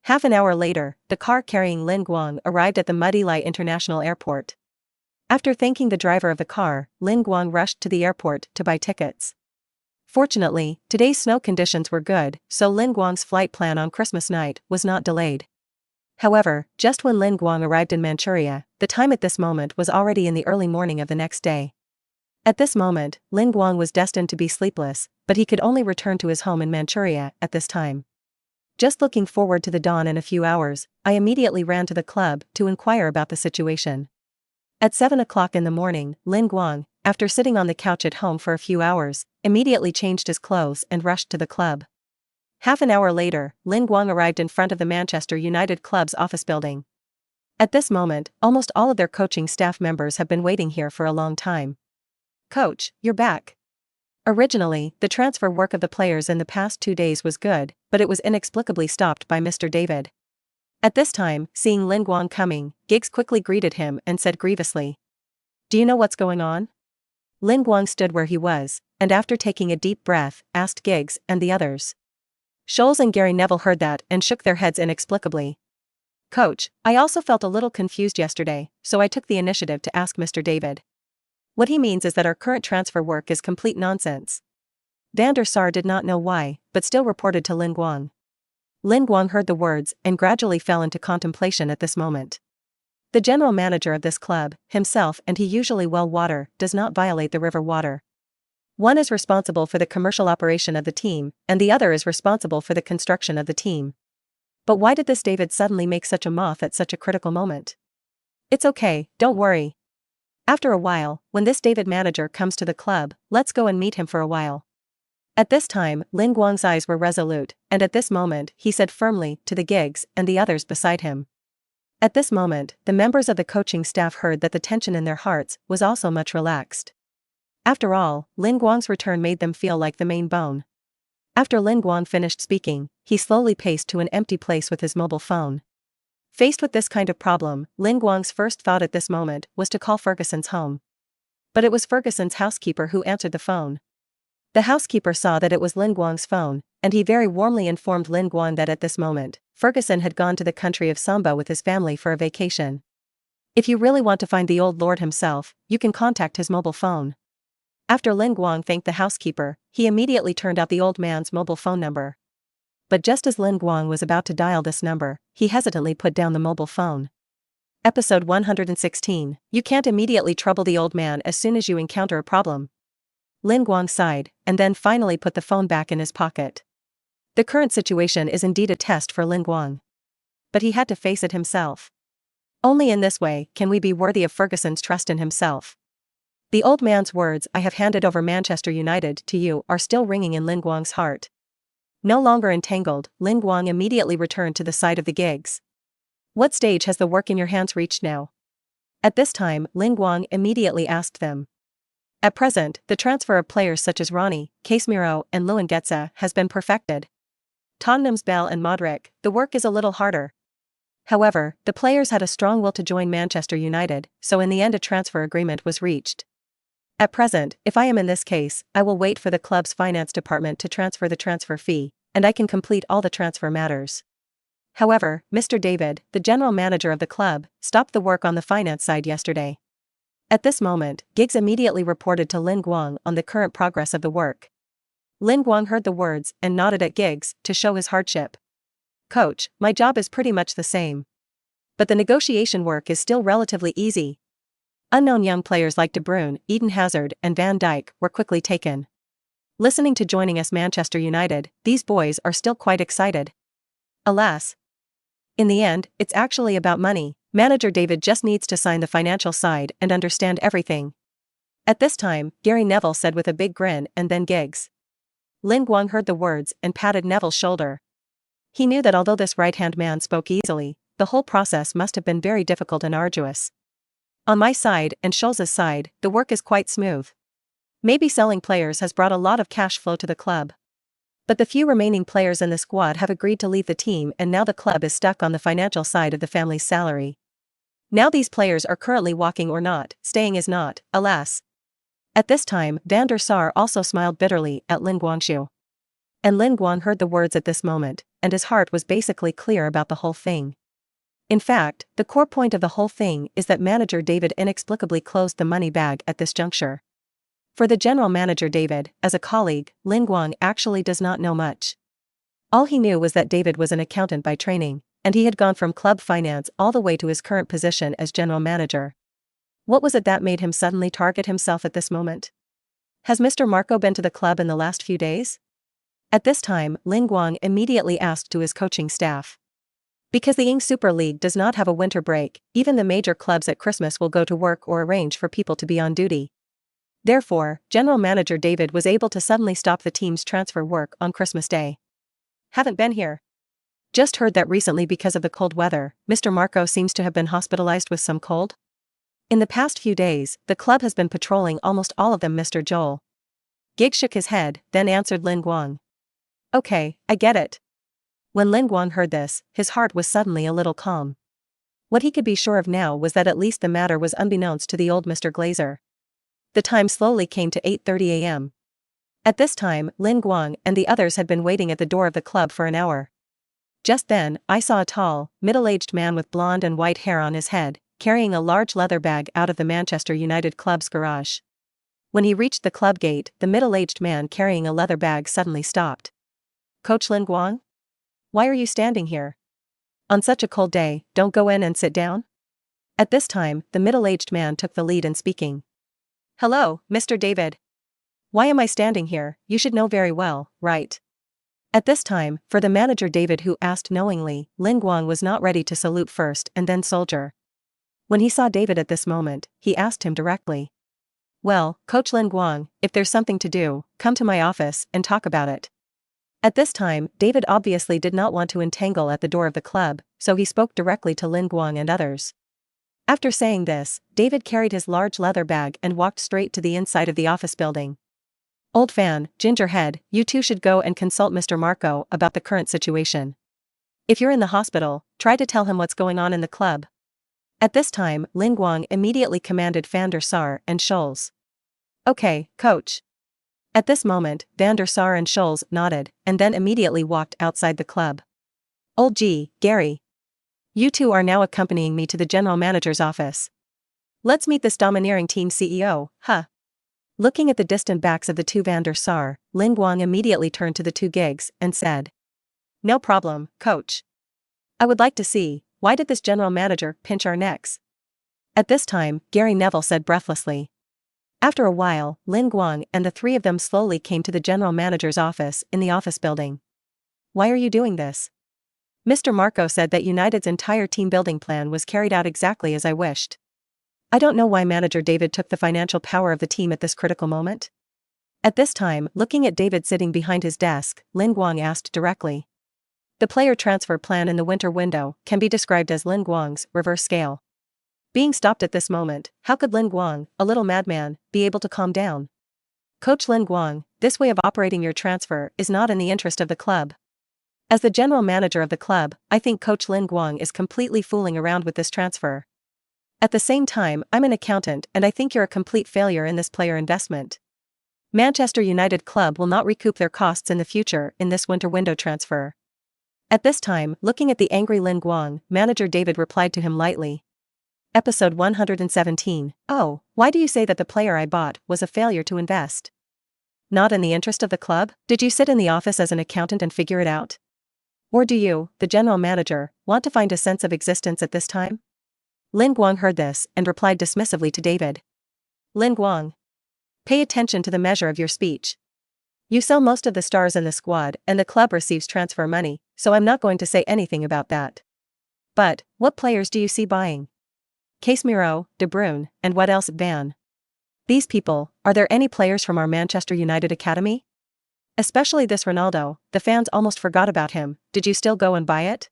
Half an hour later, the car carrying Lin Guang arrived at the Muddy Light International Airport. After thanking the driver of the car, Lin Guang rushed to the airport to buy tickets. Fortunately, today's snow conditions were good, so Lin Guang's flight plan on Christmas night was not delayed. However, just when Lin Guang arrived in Manchuria, the time at this moment was already in the early morning of the next day. At this moment, Lin Guang was destined to be sleepless, but he could only return to his home in Manchuria at this time. Just looking forward to the dawn in a few hours, I immediately ran to the club to inquire about the situation. At 7 o'clock in the morning, Lin Guang, after sitting on the couch at home for a few hours, immediately changed his clothes and rushed to the club. Half an hour later, Lin Guang arrived in front of the Manchester United club's office building. At this moment, almost all of their coaching staff members have been waiting here for a long time. Coach, you're back. Originally, the transfer work of the players in the past 2 days was good, but it was inexplicably stopped by Mr. David. At this time, seeing Lin Guang coming, Giggs quickly greeted him and said grievously. Do you know what's going on? Lin Guang stood where he was, and after taking a deep breath, asked Giggs and the others. Scholes and Gary Neville heard that and shook their heads inexplicably. Coach, I also felt a little confused yesterday, so I took the initiative to ask Mr. David. What he means is that our current transfer work is complete nonsense. Van der Sar did not know why, but still reported to Lin Guang. Lin Guang heard the words and gradually fell into contemplation at this moment. The general manager of this club, himself and he usually well water, does not violate the river water. One is responsible for the commercial operation of the team, and the other is responsible for the construction of the team. But why did this David suddenly make such a moth at such a critical moment? It's okay, don't worry. After a while, when this David manager comes to the club, let's go and meet him for a while. At this time, Lin Guang's eyes were resolute, and at this moment, he said firmly to the gigs and the others beside him. At this moment, the members of the coaching staff heard that the tension in their hearts was also much relaxed. After all, Lin Guang's return made them feel like the main bone. After Lin Guang finished speaking, he slowly paced to an empty place with his mobile phone. Faced with this kind of problem, Lin Guang's first thought at this moment was to call Ferguson's home. But it was Ferguson's housekeeper who answered the phone. The housekeeper saw that it was Lin Guang's phone, and he very warmly informed Lin Guang that at this moment, Ferguson had gone to the country of Samba with his family for a vacation. If you really want to find the old lord himself, you can contact his mobile phone. After Lin Guang thanked the housekeeper, he immediately turned out the old man's mobile phone number. But just as Lin Guang was about to dial this number, he hesitantly put down the mobile phone. Episode 116. You can't immediately trouble the old man as soon as you encounter a problem. Lin Guang sighed, and then finally put the phone back in his pocket. The current situation is indeed a test for Lin Guang. But he had to face it himself. Only in this way can we be worthy of Ferguson's trust in himself. The old man's words, "I have handed over Manchester United to you," are still ringing in Lin Guang's heart. No longer entangled, Lin Guang immediately returned to the side of the gigs. What stage has the work in your hands reached now? At this time, Lin Guang immediately asked them. At present, the transfer of players such as Ronnie, Casemiro, and Luan Getza has been perfected. Tottenham's Bell and Modric, the work is a little harder. However, the players had a strong will to join Manchester United, so in the end a transfer agreement was reached. At present, if I am in this case, I will wait for the club's finance department to transfer the transfer fee, and I can complete all the transfer matters. However, Mr. David, the general manager of the club, stopped the work on the finance side yesterday. At this moment, Giggs immediately reported to Lin Guang on the current progress of the work. Lin Guang heard the words and nodded at Giggs to show his hardship. Coach, my job is pretty much the same. But the negotiation work is still relatively easy. Unknown young players like De Bruyne, Eden Hazard, and Van Dijk were quickly taken. Listening to joining us Manchester United, these boys are still quite excited. Alas. In the end, it's actually about money. Manager David just needs to sign the financial side and understand everything. At this time, Gary Neville said with a big grin, and then Giggs. Lin Guang heard the words and patted Neville's shoulder. He knew that although this right-hand man spoke easily, the whole process must have been very difficult and arduous. On my side and Scholz's side, the work is quite smooth. Maybe selling players has brought a lot of cash flow to the club. But the few remaining players in the squad have agreed to leave the team, and now the club is stuck on the financial side of the family's salary. Now these players are currently walking or not, staying is not, alas. At this time, Van der Sar also smiled bitterly at Lin Guangxiu. And Lin Guang heard the words at this moment, and his heart was basically clear about the whole thing. In fact, the core point of the whole thing is that manager David inexplicably closed the money bag at this juncture. For the general manager David, as a colleague, Lin Guang actually does not know much. All he knew was that David was an accountant by training, and he had gone from club finance all the way to his current position as general manager. What was it that made him suddenly target himself at this moment? Has Mr. Marco been to the club in the last few days? At this time, Lin Guang immediately asked to his coaching staff. Because the Ing Super League does not have a winter break, even the major clubs at Christmas will go to work or arrange for people to be on duty. Therefore, general manager David was able to suddenly stop the team's transfer work on Christmas Day. Haven't been here. Just heard that recently because of the cold weather, Mr. Marco seems to have been hospitalized with some cold. In the past few days, the club has been patrolling almost all of them, Mr. Joel. Giggs shook his head, then answered Lin Guang. Okay, I get it. When Lin Guang heard this, his heart was suddenly a little calm. What he could be sure of now was that at least the matter was unbeknownst to the old Mr. Glazer. The time slowly came to 8:30 a.m. At this time, Lin Guang and the others had been waiting at the door of the club for an hour. Just then, I saw a tall, middle-aged man with blonde and white hair on his head, carrying a large leather bag out of the Manchester United club's garage. When he reached the club gate, the middle-aged man carrying a leather bag suddenly stopped. Coach Lin Guang? why are you standing here? On such a cold day, don't go in and sit down? At this time, the middle-aged man took the lead in speaking. Hello, Mr. David. Why am I standing here? You should know very well, right? At this time, for the manager David who asked knowingly, Lin Guang was not ready to salute first and then soldier. When he saw David at this moment, he asked him directly. Well, Coach Lin Guang, if there's something to do, come to my office and talk about it. At this time, David obviously did not want to entangle at the door of the club, so he spoke directly to Lin Guang and others. After saying this, David carried his large leather bag and walked straight to the inside of the office building. Old fan, Gingerhead, you two should go and consult Mr. Marco about the current situation. If you're in the hospital, try to tell him what's going on in the club. At this time, Lin Guang immediately commanded Van der Sar and Scholes. Okay, coach. At this moment, Van der Sar and Scholes nodded, and then immediately walked outside the club. Old G, Gary. You two are now accompanying me to the general manager's office. Let's meet this domineering team CEO, huh? Looking at the distant backs of the two Van der Sar, Lin Guang immediately turned to the two gigs and said. No problem, coach. I would like to see, why did this general manager pinch our necks? At this time, Gary Neville said breathlessly. After a while, Lin Guang and the three of them slowly came to the general manager's office in the office building. Why are you doing this? Mr. Marco said that United's entire team building plan was carried out exactly as I wished. I don't know why manager David took the financial power of the team at this critical moment. At this time, looking at David sitting behind his desk, Lin Guang asked directly. The player transfer plan in the winter window can be described as Lin Guang's reverse scale. Being stopped at this moment, how could Lin Guang, a little madman, be able to calm down? Coach Lin Guang, this way of operating your transfer is not in the interest of the club. As the general manager of the club, I think Coach Lin Guang is completely fooling around with this transfer. At the same time, I'm an accountant and I think you're a complete failure in this player investment. Manchester United club will not recoup their costs in the future in this winter window transfer. At this time, looking at the angry Lin Guang, manager David replied to him lightly. Episode 117. Oh, why do you say that the player I bought was a failure to invest? Not in the interest of the club? Did you sit in the office as an accountant and figure it out? Or do you, the general manager, want to find a sense of existence at this time? Lin Guang heard this and replied dismissively to David. Lin Guang. Pay attention to the measure of your speech. You sell most of the stars in the squad and the club receives transfer money, so I'm not going to say anything about that. But, what players do you see buying? Casemiro, De Bruyne, and what else Van? These people, are there any players from our Manchester United academy? Especially this Ronaldo, the fans almost forgot about him, did you still go and buy it?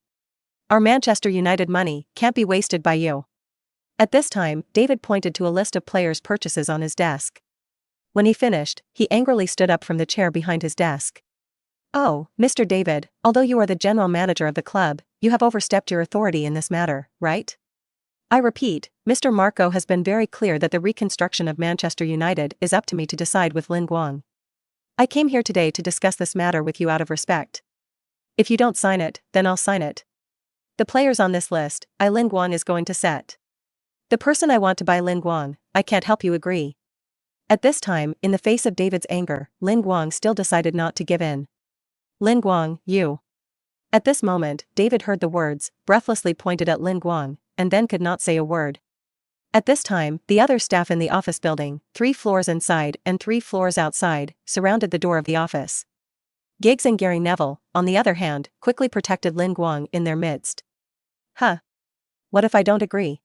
Our Manchester United money can't be wasted by you. At this time, David pointed to a list of players' purchases on his desk. When he finished, he angrily stood up from the chair behind his desk. Oh, Mr. David, although you are the general manager of the club, you have overstepped your authority in this matter, right? I repeat, Mr. Marco has been very clear that the reconstruction of Manchester United is up to me to decide with Lin Guang. I came here today to discuss this matter with you out of respect. If you don't sign it, then I'll sign it. The players on this list, Lin Guang is going to set. The person I want to buy Lin Guang, I can't help you agree. At this time, in the face of David's anger, Lin Guang still decided not to give in. Lin Guang, you. At this moment, David heard the words, breathlessly pointed at Lin Guang, and then could not say a word. At this time, the other staff in the office building, 3 floors inside and 3 floors outside, surrounded the door of the office. Giggs and Gary Neville, on the other hand, quickly protected Lin Guang in their midst. Huh. What if I don't agree?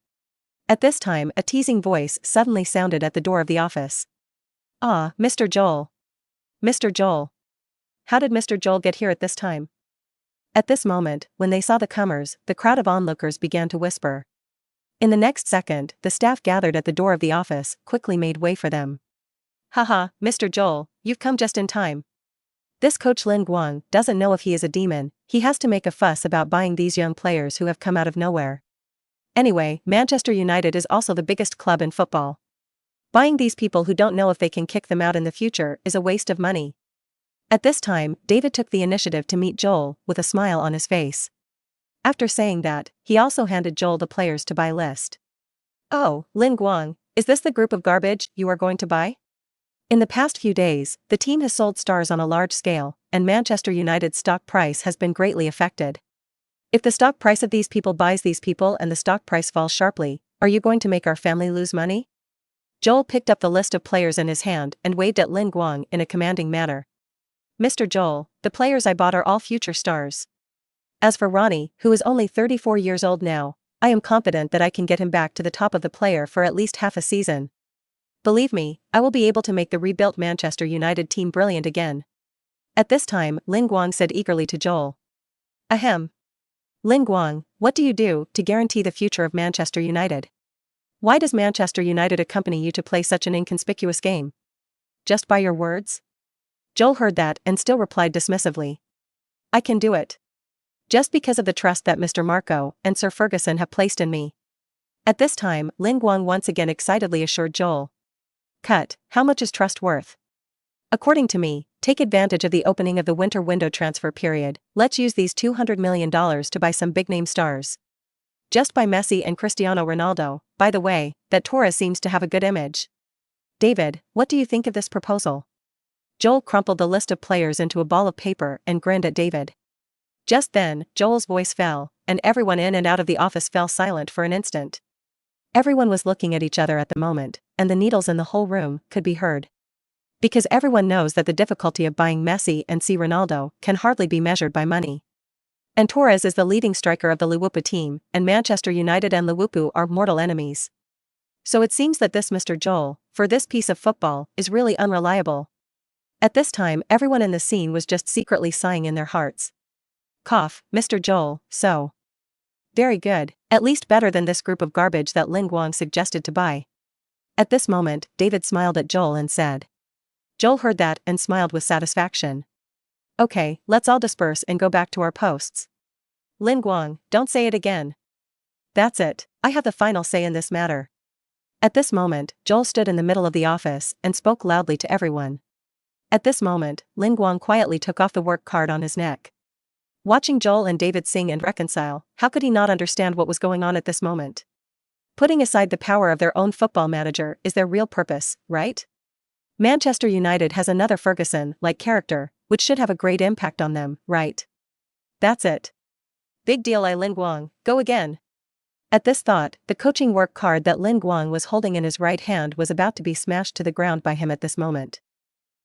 At this time, a teasing voice suddenly sounded at the door of the office. Ah, Mr. Joel. Mr. Joel. How did Mr. Joel get here at this time? At this moment, when they saw the comers, the crowd of onlookers began to whisper. In the next second, the staff gathered at the door of the office quickly made way for them. Haha, Mr. Joel, you've come just in time. This coach Lin Guang doesn't know if he is a demon, he has to make a fuss about buying these young players who have come out of nowhere. Anyway, Manchester United is also the biggest club in football. Buying these people who don't know if they can kick them out in the future is a waste of money. At this time, David took the initiative to meet Joel, with a smile on his face. After saying that, he also handed Joel the players to buy list. Oh, Lin Guang, is this the group of garbage you are going to buy? In the past few days, the team has sold stars on a large scale, and Manchester United's stock price has been greatly affected. If the stock price of these people buys these people and the stock price falls sharply, are you going to make our family lose money? Joel picked up the list of players in his hand and waved at Lin Guang in a commanding manner. Mr. Joel, the players I bought are all future stars. As for Ronnie, who is only 34 years old now, I am confident that I can get him back to the top of the player for at least half a season. Believe me, I will be able to make the rebuilt Manchester United team brilliant again. At this time, Lin Guang said eagerly to Joel. Ahem. Lin Guang, what do you do to guarantee the future of Manchester United? Why does Manchester United accompany you to play such an inconspicuous game? Just by your words? Joel heard that and still replied dismissively. I can do it. Just because of the trust that Mr. Marco and Sir Ferguson have placed in me. At this time, Lin Guang once again excitedly assured Joel. Cut, how much is trust worth? According to me, take advantage of the opening of the winter window transfer period. Let's use these $200 million to buy some big-name stars. Just buy Messi and Cristiano Ronaldo. By the way, that Torres seems to have a good image. David, what do you think of this proposal? Joel crumpled the list of players into a ball of paper and grinned at David. Just then, Joel's voice fell, and everyone in and out of the office fell silent for an instant. Everyone was looking at each other at the moment, and the needles in the whole room could be heard. Because everyone knows that the difficulty of buying Messi and Ronaldo can hardly be measured by money. And Torres is the leading striker of the Liverpool team, and Manchester United and Liverpool are mortal enemies. So it seems that this Mr. Joel, for this piece of football, is really unreliable. At this time, everyone in the scene was just secretly sighing in their hearts. Cough, Mr. Joel, so. Very good, at least better than this group of garbage that Lin Guang suggested to buy. At this moment, David smiled at Joel and said. Joel heard that and smiled with satisfaction. Okay, let's all disperse and go back to our posts. Lin Guang, don't say it again. That's it, I have the final say in this matter. At this moment, Joel stood in the middle of the office and spoke loudly to everyone. At this moment, Lin Guang quietly took off the work card on his neck. Watching Joel and David sing and reconcile, how could he not understand what was going on at this moment? Putting aside the power of their own football manager is their real purpose, right? Manchester United has another Ferguson-like character, which should have a great impact on them, right? That's it. Big deal, Lin Guang, go again. At this thought, the coaching work card that Lin Guang was holding in his right hand was about to be smashed to the ground by him at this moment.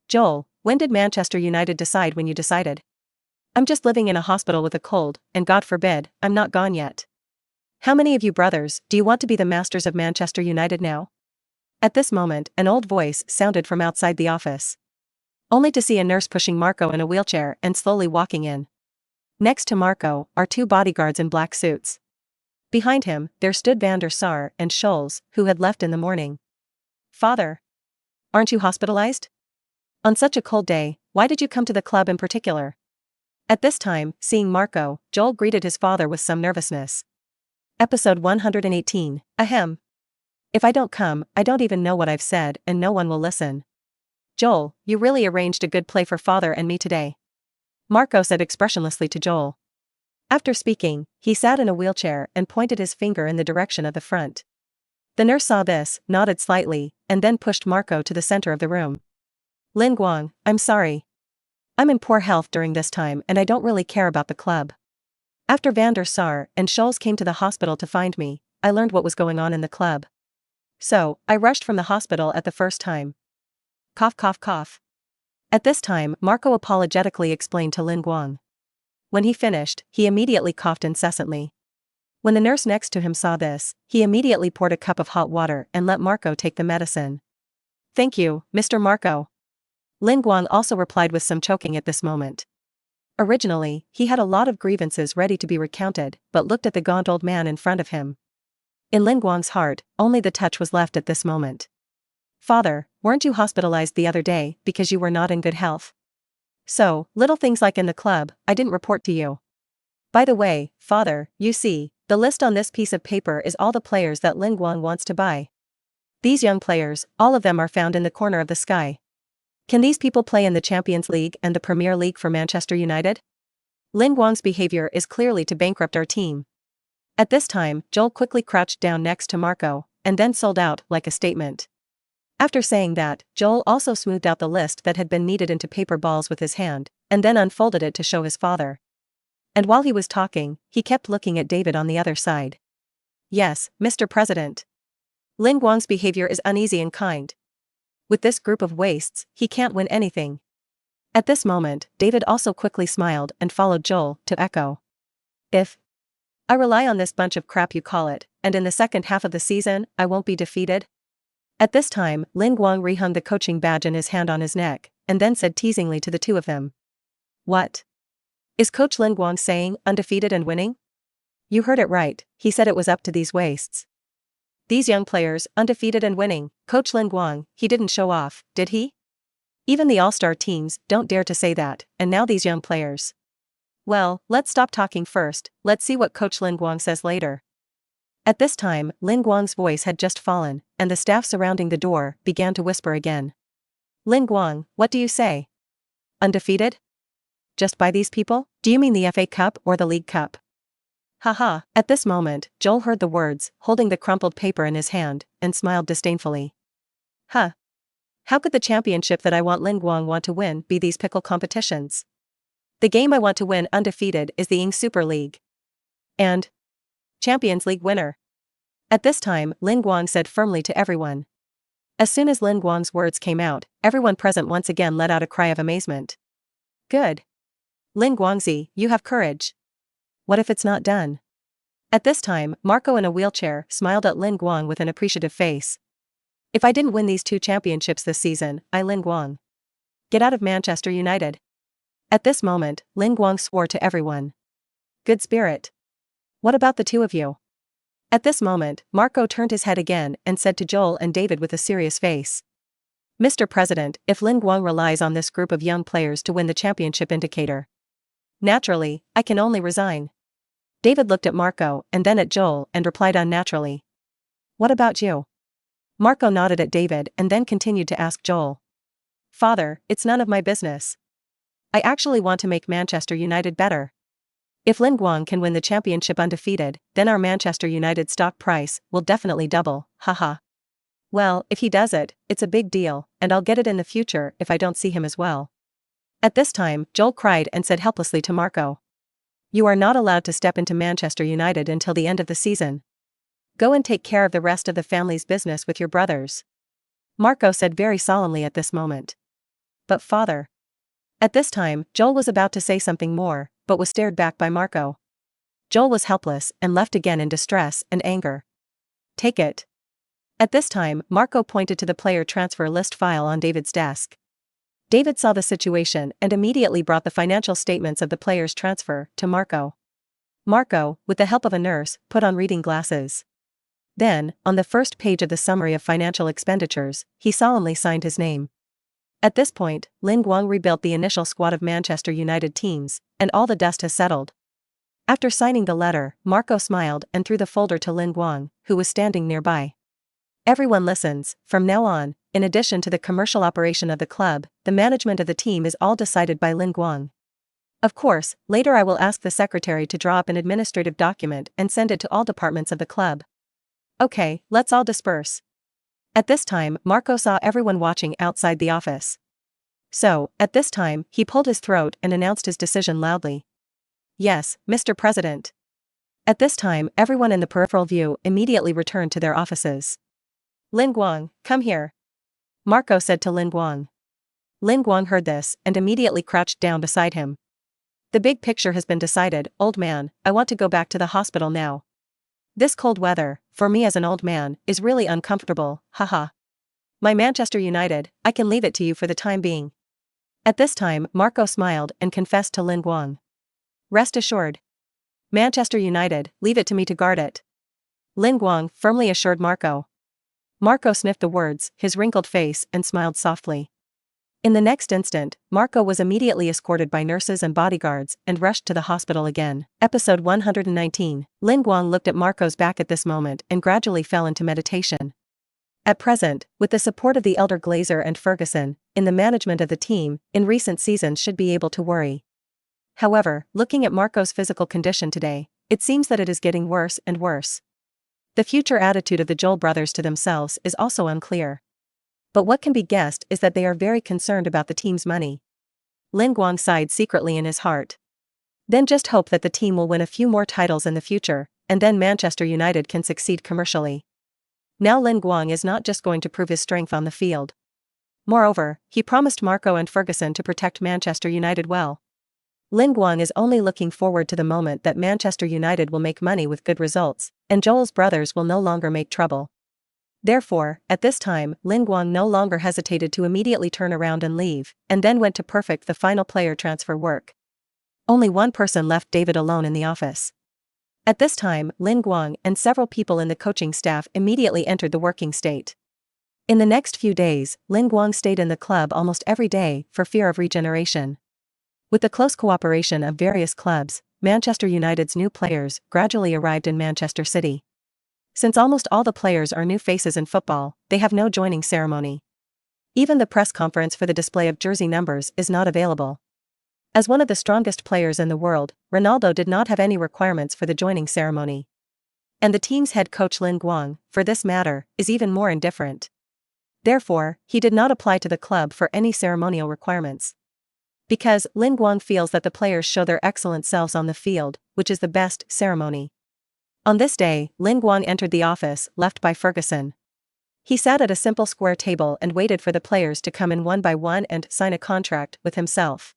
Joel, when did Manchester United decide when you decided? I'm just living in a hospital with a cold, and God forbid, I'm not gone yet. How many of you brothers do you want to be the masters of Manchester United now? At this moment, an old voice sounded from outside the office. Only to see a nurse pushing Marco in a wheelchair and slowly walking in. Next to Marco are two bodyguards in black suits. Behind him, there stood Van der Sar and Scholes, who had left in the morning. Father, aren't you hospitalized? On such a cold day, why did you come to the club in particular? At this time, seeing Marco, Joel greeted his father with some nervousness. Episode 118, Ahem. If I don't come, I don't even know what I've said and no one will listen. Joel, you really arranged a good play for father and me today. Marco said expressionlessly to Joel. After speaking, he sat in a wheelchair and pointed his finger in the direction of the front. The nurse saw this, nodded slightly, and then pushed Marco to the center of the room. Lin Guang, I'm sorry. I'm in poor health during this time and I don't really care about the club. After Van der Sar and Scholes came to the hospital to find me, I learned what was going on in the club. So, I rushed from the hospital at the first time. Cough cough cough. At this time, Marco apologetically explained to Lin Guang. When he finished, he immediately coughed incessantly. When the nurse next to him saw this, he immediately poured a cup of hot water and let Marco take the medicine. Thank you, Mr. Marco. Lin Guang also replied with some choking at this moment. Originally, he had a lot of grievances ready to be recounted, but looked at the gaunt old man in front of him. In Lin Guang's heart, only the touch was left at this moment. Father, weren't you hospitalized the other day because you were not in good health? So, little things like in the club, I didn't report to you. By the way, father, you see, the list on this piece of paper is all the players that Lin Guang wants to buy. These young players, all of them are found in the corner of the sky. Can these people play in the Champions League and the Premier League for Manchester United? Lin Guang's behavior is clearly to bankrupt our team. At this time, Joel quickly crouched down next to Marco, and then sold out like a statement. After saying that, Joel also smoothed out the list that had been kneaded into paper balls with his hand, and then unfolded it to show his father. And while he was talking, he kept looking at David on the other side. Yes, Mr. President. Lin Guang's behavior is uneasy and kind. With this group of wastes, he can't win anything. At this moment, David also quickly smiled and followed Joel to echo. If I rely on this bunch of crap you call it, and in the second half of the season, I won't be defeated? At this time, Lin Guang rehung the coaching badge in his hand on his neck, and then said teasingly to the two of them. What? Is Coach Lin Guang saying undefeated and winning? You heard it right, he said it was up to these wastes. These young players, undefeated and winning. Coach Lin Guang, he didn't show off, did he? Even the all-star teams don't dare to say that, and now these young players. Well, let's stop talking first, let's see what Coach Lin Guang says later. At this time, Lin Guang's voice had just fallen, and the staff surrounding the door began to whisper again. Lin Guang, what do you say? Undefeated? Just by these people? Do you mean the FA Cup or the League Cup? Haha. At this moment, Joel heard the words, holding the crumpled paper in his hand, and smiled disdainfully. Huh. How could the championship that I want Lin Guang want to win be these pickle competitions? The game I want to win undefeated is the Ying Super League. And Champions League winner. At this time, Lin Guang said firmly to everyone. As soon as Lin Guang's words came out, everyone present once again let out a cry of amazement. Good. Lin Guangzi, you have courage. What if it's not done? At this time, Marco in a wheelchair smiled at Lin Guang with an appreciative face. If I didn't win these 2 championships this season, I Lin Guang. Get out of Manchester United. At this moment, Lin Guang swore to everyone. Good spirit. What about the 2 of you? At this moment, Marco turned his head again and said to Joel and David with a serious face. Mr. President, if Lin Guang relies on this group of young players to win the championship indicator. Naturally, I can only resign. David looked at Marco and then at Joel and replied unnaturally. What about you? Marco nodded at David and then continued to ask Joel. Father, it's none of my business. I actually want to make Manchester United better. If Lin Guang can win the championship undefeated, then our Manchester United stock price will definitely double, haha. Well, if he does it, it's a big deal, and I'll get it in the future if I don't see him as well. At this time, Joel cried and said helplessly to Marco. You are not allowed to step into Manchester United until the end of the season. Go and take care of the rest of the family's business with your brothers. Marco said very solemnly at this moment. But father. At this time, Joel was about to say something more, but was stared back by Marco. Joel was helpless and left again in distress and anger. Take it. At this time, Marco pointed to the player transfer list file on David's desk. David saw the situation and immediately brought the financial statements of the player's transfer to Marco. Marco, with the help of a nurse, put on reading glasses. Then, on the first page of the summary of financial expenditures, he solemnly signed his name. At this point, Lin Guang rebuilt the initial squad of Manchester United teams, and all the dust has settled. After signing the letter, Marco smiled and threw the folder to Lin Guang, who was standing nearby. Everyone listens, from now on, in addition to the commercial operation of the club, the management of the team is all decided by Lin Guang. Of course, later I will ask the secretary to draw up an administrative document and send it to all departments of the club. Okay, let's all disperse. At this time, Marco saw everyone watching outside the office. So, at this time, he pulled his throat and announced his decision loudly. Yes, Mr. President. At this time, everyone in the peripheral view immediately returned to their offices. Lin Guang, come here. Marco said to Lin Guang. Lin Guang heard this and immediately crouched down beside him. The big picture has been decided, old man, I want to go back to the hospital now. This cold weather, for me as an old man, is really uncomfortable, haha. My Manchester United, I can leave it to you for the time being. At this time, Marco smiled and confessed to Lin Guang. Rest assured. Manchester United, leave it to me to guard it. Lin Guang firmly assured Marco. Marco sniffed the words, his wrinkled face, and smiled softly. In the next instant, Marco was immediately escorted by nurses and bodyguards and rushed to the hospital again. Episode 119. Lin Guang looked at Marco's back at this moment and gradually fell into meditation. At present, with the support of the elder Glazer and Ferguson, in the management of the team, in recent seasons should be able to worry. However, looking at Marco's physical condition today, it seems that it is getting worse and worse. The future attitude of the Joel brothers to themselves is also unclear. But what can be guessed is that they are very concerned about the team's money. Lin Guang sighed secretly in his heart. Then just hope that the team will win a few more titles in the future, and then Manchester United can succeed commercially. Now Lin Guang is not just going to prove his strength on the field. Moreover, he promised Marco and Ferguson to protect Manchester United well. Lin Guang is only looking forward to the moment that Manchester United will make money with good results, and Joel's brothers will no longer make trouble. Therefore, at this time, Lin Guang no longer hesitated to immediately turn around and leave, and then went to perfect the final player transfer work. Only one person left David alone in the office. At this time, Lin Guang and several people in the coaching staff immediately entered the working state. In the next few days, Lin Guang stayed in the club almost every day for fear of regeneration. With the close cooperation of various clubs, Manchester United's new players gradually arrived in Manchester City. Since almost all the players are new faces in football, they have no joining ceremony. Even the press conference for the display of jersey numbers is not available. As one of the strongest players in the world, Ronaldo did not have any requirements for the joining ceremony. And the team's head coach Lin Guang, for this matter, is even more indifferent. Therefore, he did not apply to the club for any ceremonial requirements. Because Lin Guang feels that the players show their excellent selves on the field, which is the best ceremony. On this day, Lin Guang entered the office left by Ferguson. He sat at a simple square table and waited for the players to come in one by one and sign a contract with himself.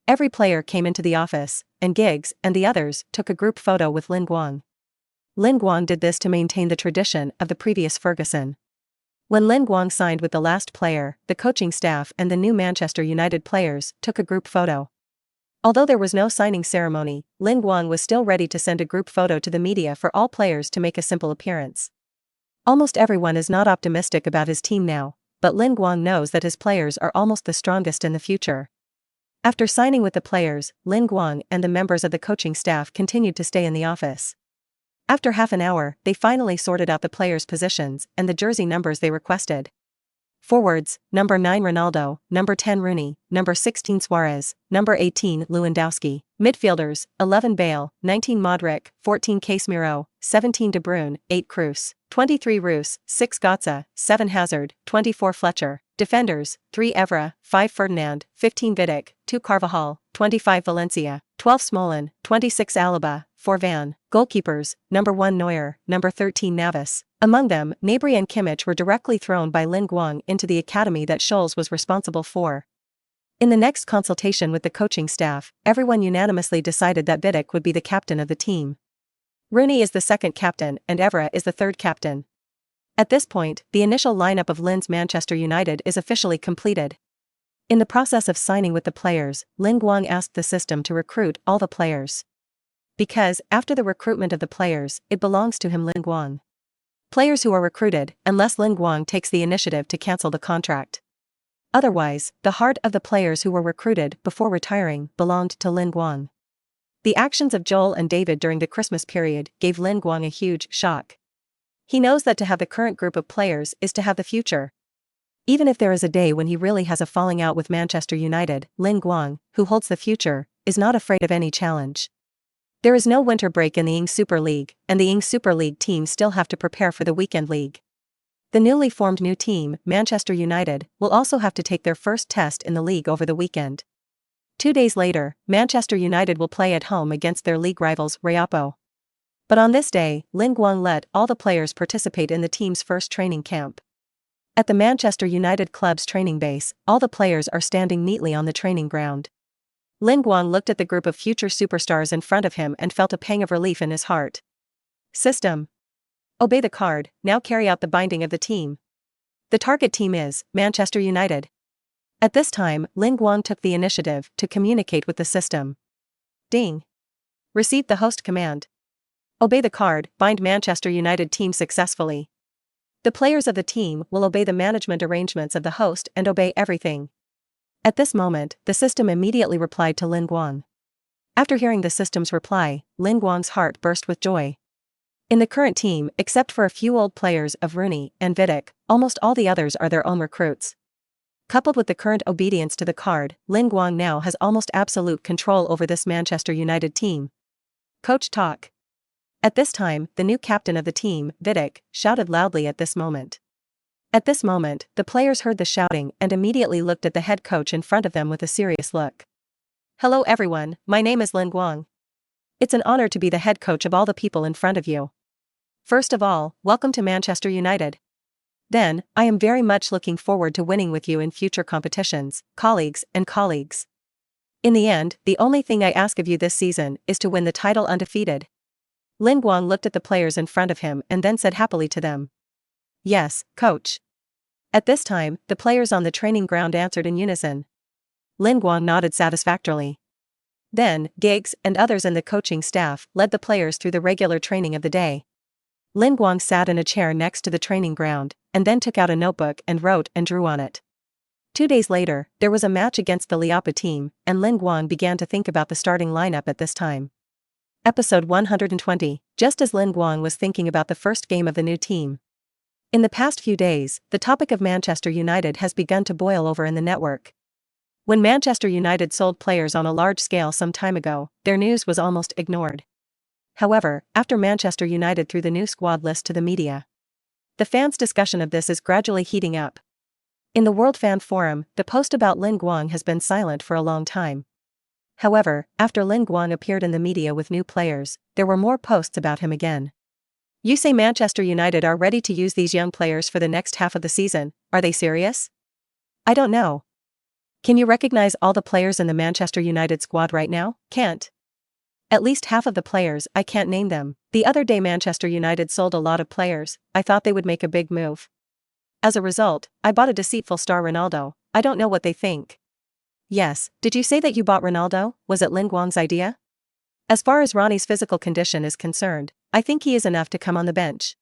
Every player came into the office, and Giggs and the others took a group photo with Lin Guang. Lin Guang did this to maintain the tradition of the previous Ferguson. When Lin Guang signed with the last player, the coaching staff and the new Manchester United players took a group photo. Although there was no signing ceremony, Lin Guang was still ready to send a group photo to the media for all players to make a simple appearance. Almost everyone is not optimistic about his team now, but Lin Guang knows that his players are almost the strongest in the future. After signing with the players, Lin Guang and the members of the coaching staff continued to stay in the office. After half an hour, they finally sorted out the players' positions and the jersey numbers they requested. Forwards, number 9 Ronaldo, number 10 Rooney, number 16 Suarez, number 18 Lewandowski. Midfielders, 11 Bale, 19 Modric, 14 Casemiro, 17 De Bruyne, 8 Kroos, 23 Roos, 6 Götze, 7 Hazard, 24 Fletcher. Defenders, 3 Evra, 5 Ferdinand, 15 Vidic, 2 Carvajal, 25 Valencia, 12 Smalling, 26 Alaba, 4 Van. Goalkeepers, number 1 Neuer, number 13 Navas. Among them, Gnabry and Kimmich were directly thrown by Lin Guang into the academy that Scholes was responsible for. In the next consultation with the coaching staff, everyone unanimously decided that Vidic would be the captain of the team. Rooney is the second captain and Evra is the third captain. At this point, the initial lineup of Lin's Manchester United is officially completed. In the process of signing with the players, Lin Guang asked the system to recruit all the players. Because, after the recruitment of the players, it belongs to him Lin Guang. Players who are recruited, unless Lin Guang takes the initiative to cancel the contract. Otherwise, the heart of the players who were recruited before retiring belonged to Lin Guang. The actions of Joel and David during the Christmas period gave Lin Guang a huge shock. He knows that to have the current group of players is to have the future. Even if there is a day when he really has a falling out with Manchester United, Lin Guang, who holds the future, is not afraid of any challenge. There is no winter break in the Ing Super League, and the Ing Super League teams still have to prepare for the weekend league. The newly formed new team, Manchester United, will also have to take their first test in the league over the weekend. 2 days later, Manchester United will play at home against their league rivals Rayapo. But on this day, Lin Guang let all the players participate in the team's first training camp. At the Manchester United club's training base, all the players are standing neatly on the training ground. Lin Guang looked at the group of future superstars in front of him and felt a pang of relief in his heart. System. Obey the card, now carry out the binding of the team. The target team is Manchester United. At this time, Lin Guang took the initiative to communicate with the system. Ding. Received the host command. Obey the card, bind Manchester United team successfully. The players of the team will obey the management arrangements of the host and obey everything. At this moment, the system immediately replied to Lin Guang. After hearing the system's reply, Lin Guang's heart burst with joy. In the current team, except for a few old players of Rooney and Vidic, almost all the others are their own recruits. Coupled with the current obedience to the card, Lin Guang now has almost absolute control over this Manchester United team. Coach talk. At this time, the new captain of the team, Vidic, shouted loudly at this moment. At this moment, the players heard the shouting and immediately looked at the head coach in front of them with a serious look. "Hello everyone, my name is Lin Guang. It's an honor to be the head coach of all the people in front of you. First of all, welcome to Manchester United. Then, I am very much looking forward to winning with you in future competitions, colleagues. In the end, the only thing I ask of you this season is to win the title undefeated." Lin Guang looked at the players in front of him and then said happily to them, "Yes, coach." At this time, the players on the training ground answered in unison. Lin Guang nodded satisfactorily. Then, Giggs and others in the coaching staff led the players through the regular training of the day. Lin Guang sat in a chair next to the training ground, and then took out a notebook and wrote and drew on it. 2 days later, there was a match against the Liapa team, and Lin Guang began to think about the starting lineup at this time. Episode 120, just as Lin Guang was thinking about the first game of the new team. In the past few days, the topic of Manchester United has begun to boil over in the network. When Manchester United sold players on a large scale some time ago, their news was almost ignored. However, after Manchester United threw the new squad list to the media, the fans' discussion of this is gradually heating up. In the World Fan Forum, the post about Lin Guang has been silent for a long time. However, after Lin Guang appeared in the media with new players, there were more posts about him again. "You say Manchester United are ready to use these young players for the next half of the season, are they serious? I don't know. Can you recognize all the players in the Manchester United squad right now? Can't. At least half of the players, I can't name them. The other day Manchester United sold a lot of players, I thought they would make a big move. As a result, I bought a deceitful star Ronaldo, I don't know what they think." "Yes, did you say that you bought Ronaldo? Was it Lin Guang's idea?" "As far as Ronnie's physical condition is concerned, I think he is enough to come on the bench.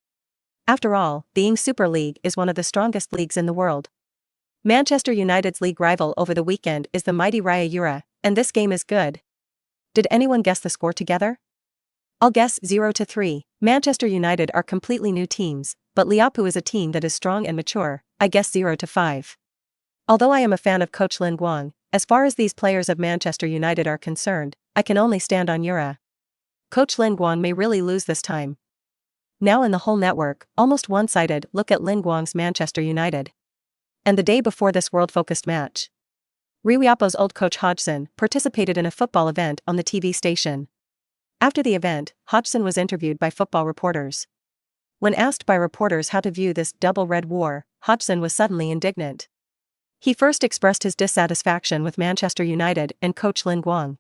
After all, the Ing Super League is one of the strongest leagues in the world. Manchester United's league rival over the weekend is the mighty Raya Ura, and this game is good. Did anyone guess the score together? I'll guess 0-3. Manchester United are completely new teams, but Liverpool is a team that is strong and mature, I guess 0-5. Although I am a fan of coach Lin Guang, as far as these players of Manchester United are concerned, I can only stand on Ura. Coach Lin Guang may really lose this time." Now in the whole network, almost one-sided look at Lin Guang's Manchester United. And the day before this world-focused match, Liverpool's old coach Hodgson participated in a football event on the TV station. After the event, Hodgson was interviewed by football reporters. When asked by reporters how to view this double red war, Hodgson was suddenly indignant. He first expressed his dissatisfaction with Manchester United and coach Lin Guang.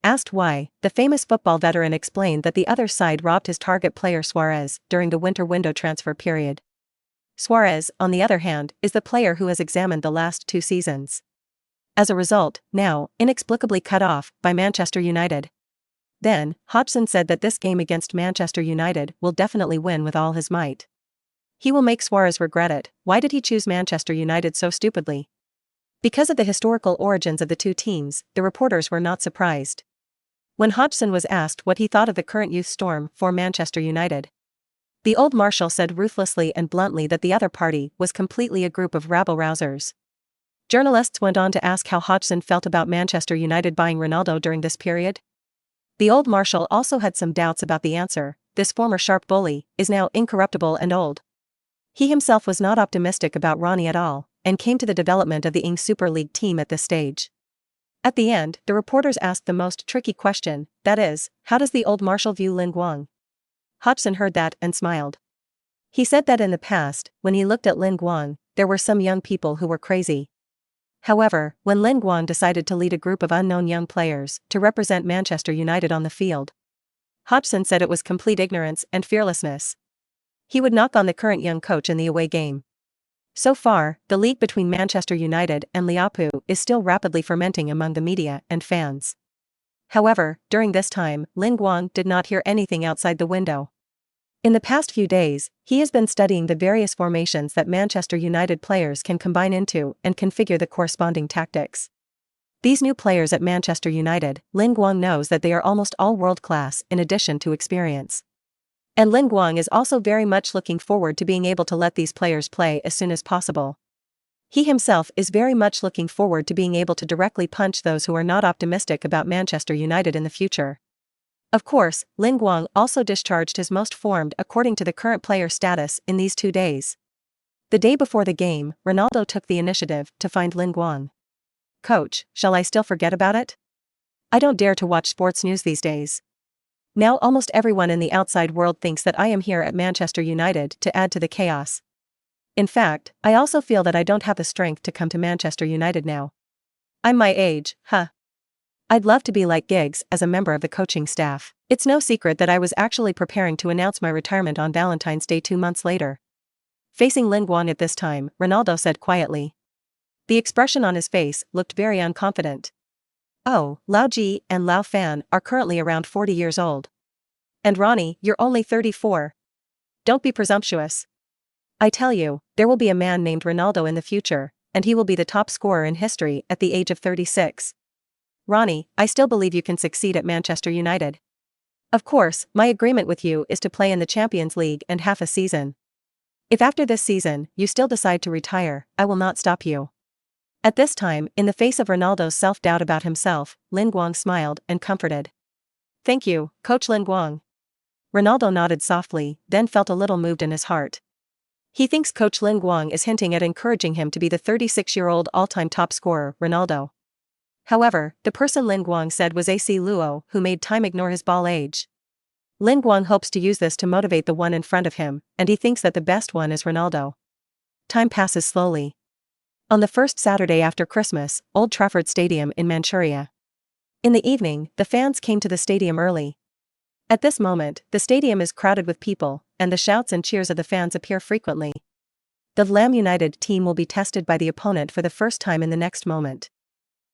Asked why, the famous football veteran explained that the other side robbed his target player Suarez during the winter window transfer period. Suarez, on the other hand, is the player who has examined the last 2 seasons. As a result, now, inexplicably cut off by Manchester United. Then, Hodgson said that this game against Manchester United will definitely win with all his might. He will make Suarez regret it. Why did he choose Manchester United so stupidly? Because of the historical origins of the two teams, the reporters were not surprised. When Hodgson was asked what he thought of the current youth storm for Manchester United, the old marshal said ruthlessly and bluntly that the other party was completely a group of rabble-rousers. Journalists went on to ask how Hodgson felt about Manchester United buying Ronaldo during this period. The old marshal also had some doubts about the answer. This former sharp bully is now incorruptible and old. He himself was not optimistic about Ronnie at all, and came to the development of the Ing Super League team at this stage. At the end, the reporters asked the most tricky question, that is, how does the old marshal view Lin Guang? Hodgson heard that and smiled. He said that in the past, when he looked at Lin Guang, there were some young people who were crazy. However, when Lin Guang decided to lead a group of unknown young players to represent Manchester United on the field, Hodgson said it was complete ignorance and fearlessness. He would knock on the current young coach in the away game. So far, the league between Manchester United and Liverpool is still rapidly fermenting among the media and fans. However, during this time, Lin Guang did not hear anything outside the window. In the past few days, he has been studying the various formations that Manchester United players can combine into and configure the corresponding tactics. These new players at Manchester United, Lin Guang knows that they are almost all world-class in addition to experience. And Lin Guang is also very much looking forward to being able to let these players play as soon as possible. He himself is very much looking forward to being able to directly punch those who are not optimistic about Manchester United in the future. Of course, Lin Guang also discharged his most formed according to the current player status in these 2 days. The day before the game, Ronaldo took the initiative to find Lin Guang. "Coach, shall I still forget about it? I don't dare to watch sports news these days. Now almost everyone in the outside world thinks that I am here at Manchester United to add to the chaos. In fact, I also feel that I don't have the strength to come to Manchester United now. I'm my age, huh? I'd love to be like Giggs as a member of the coaching staff." It's no secret that I was actually preparing to announce my retirement on Valentine's Day 2 months later. Facing Lin Guang at this time, Ronaldo said quietly. The expression on his face looked very unconfident. "Oh, Lao Ji and Lao Fan are currently around 40 years old. And Ronnie, you're only 34. Don't be presumptuous. I tell you, there will be a man named Ronaldo in the future, and he will be the top scorer in history at the age of 36. Ronnie, I still believe you can succeed at Manchester United. Of course, my agreement with you is to play in the Champions League and half a season. If after this season, you still decide to retire, I will not stop you." At this time, in the face of Ronaldo's self-doubt about himself, Lin Guang smiled and comforted. "Thank you, Coach Lin Guang." Ronaldo nodded softly, then felt a little moved in his heart. He thinks Coach Lin Guang is hinting at encouraging him to be the 36-year-old all-time top scorer, Ronaldo. However, the person Lin Guang said was AC Luo, who made time ignore his ball age. Lin Guang hopes to use this to motivate the one in front of him, and he thinks that the best one is Ronaldo. Time passes slowly. On the first Saturday after Christmas, Old Trafford Stadium in Manchuria. In the evening, the fans came to the stadium early. At this moment, the stadium is crowded with people, and the shouts and cheers of the fans appear frequently. The Lam United team will be tested by the opponent for the first time in the next moment.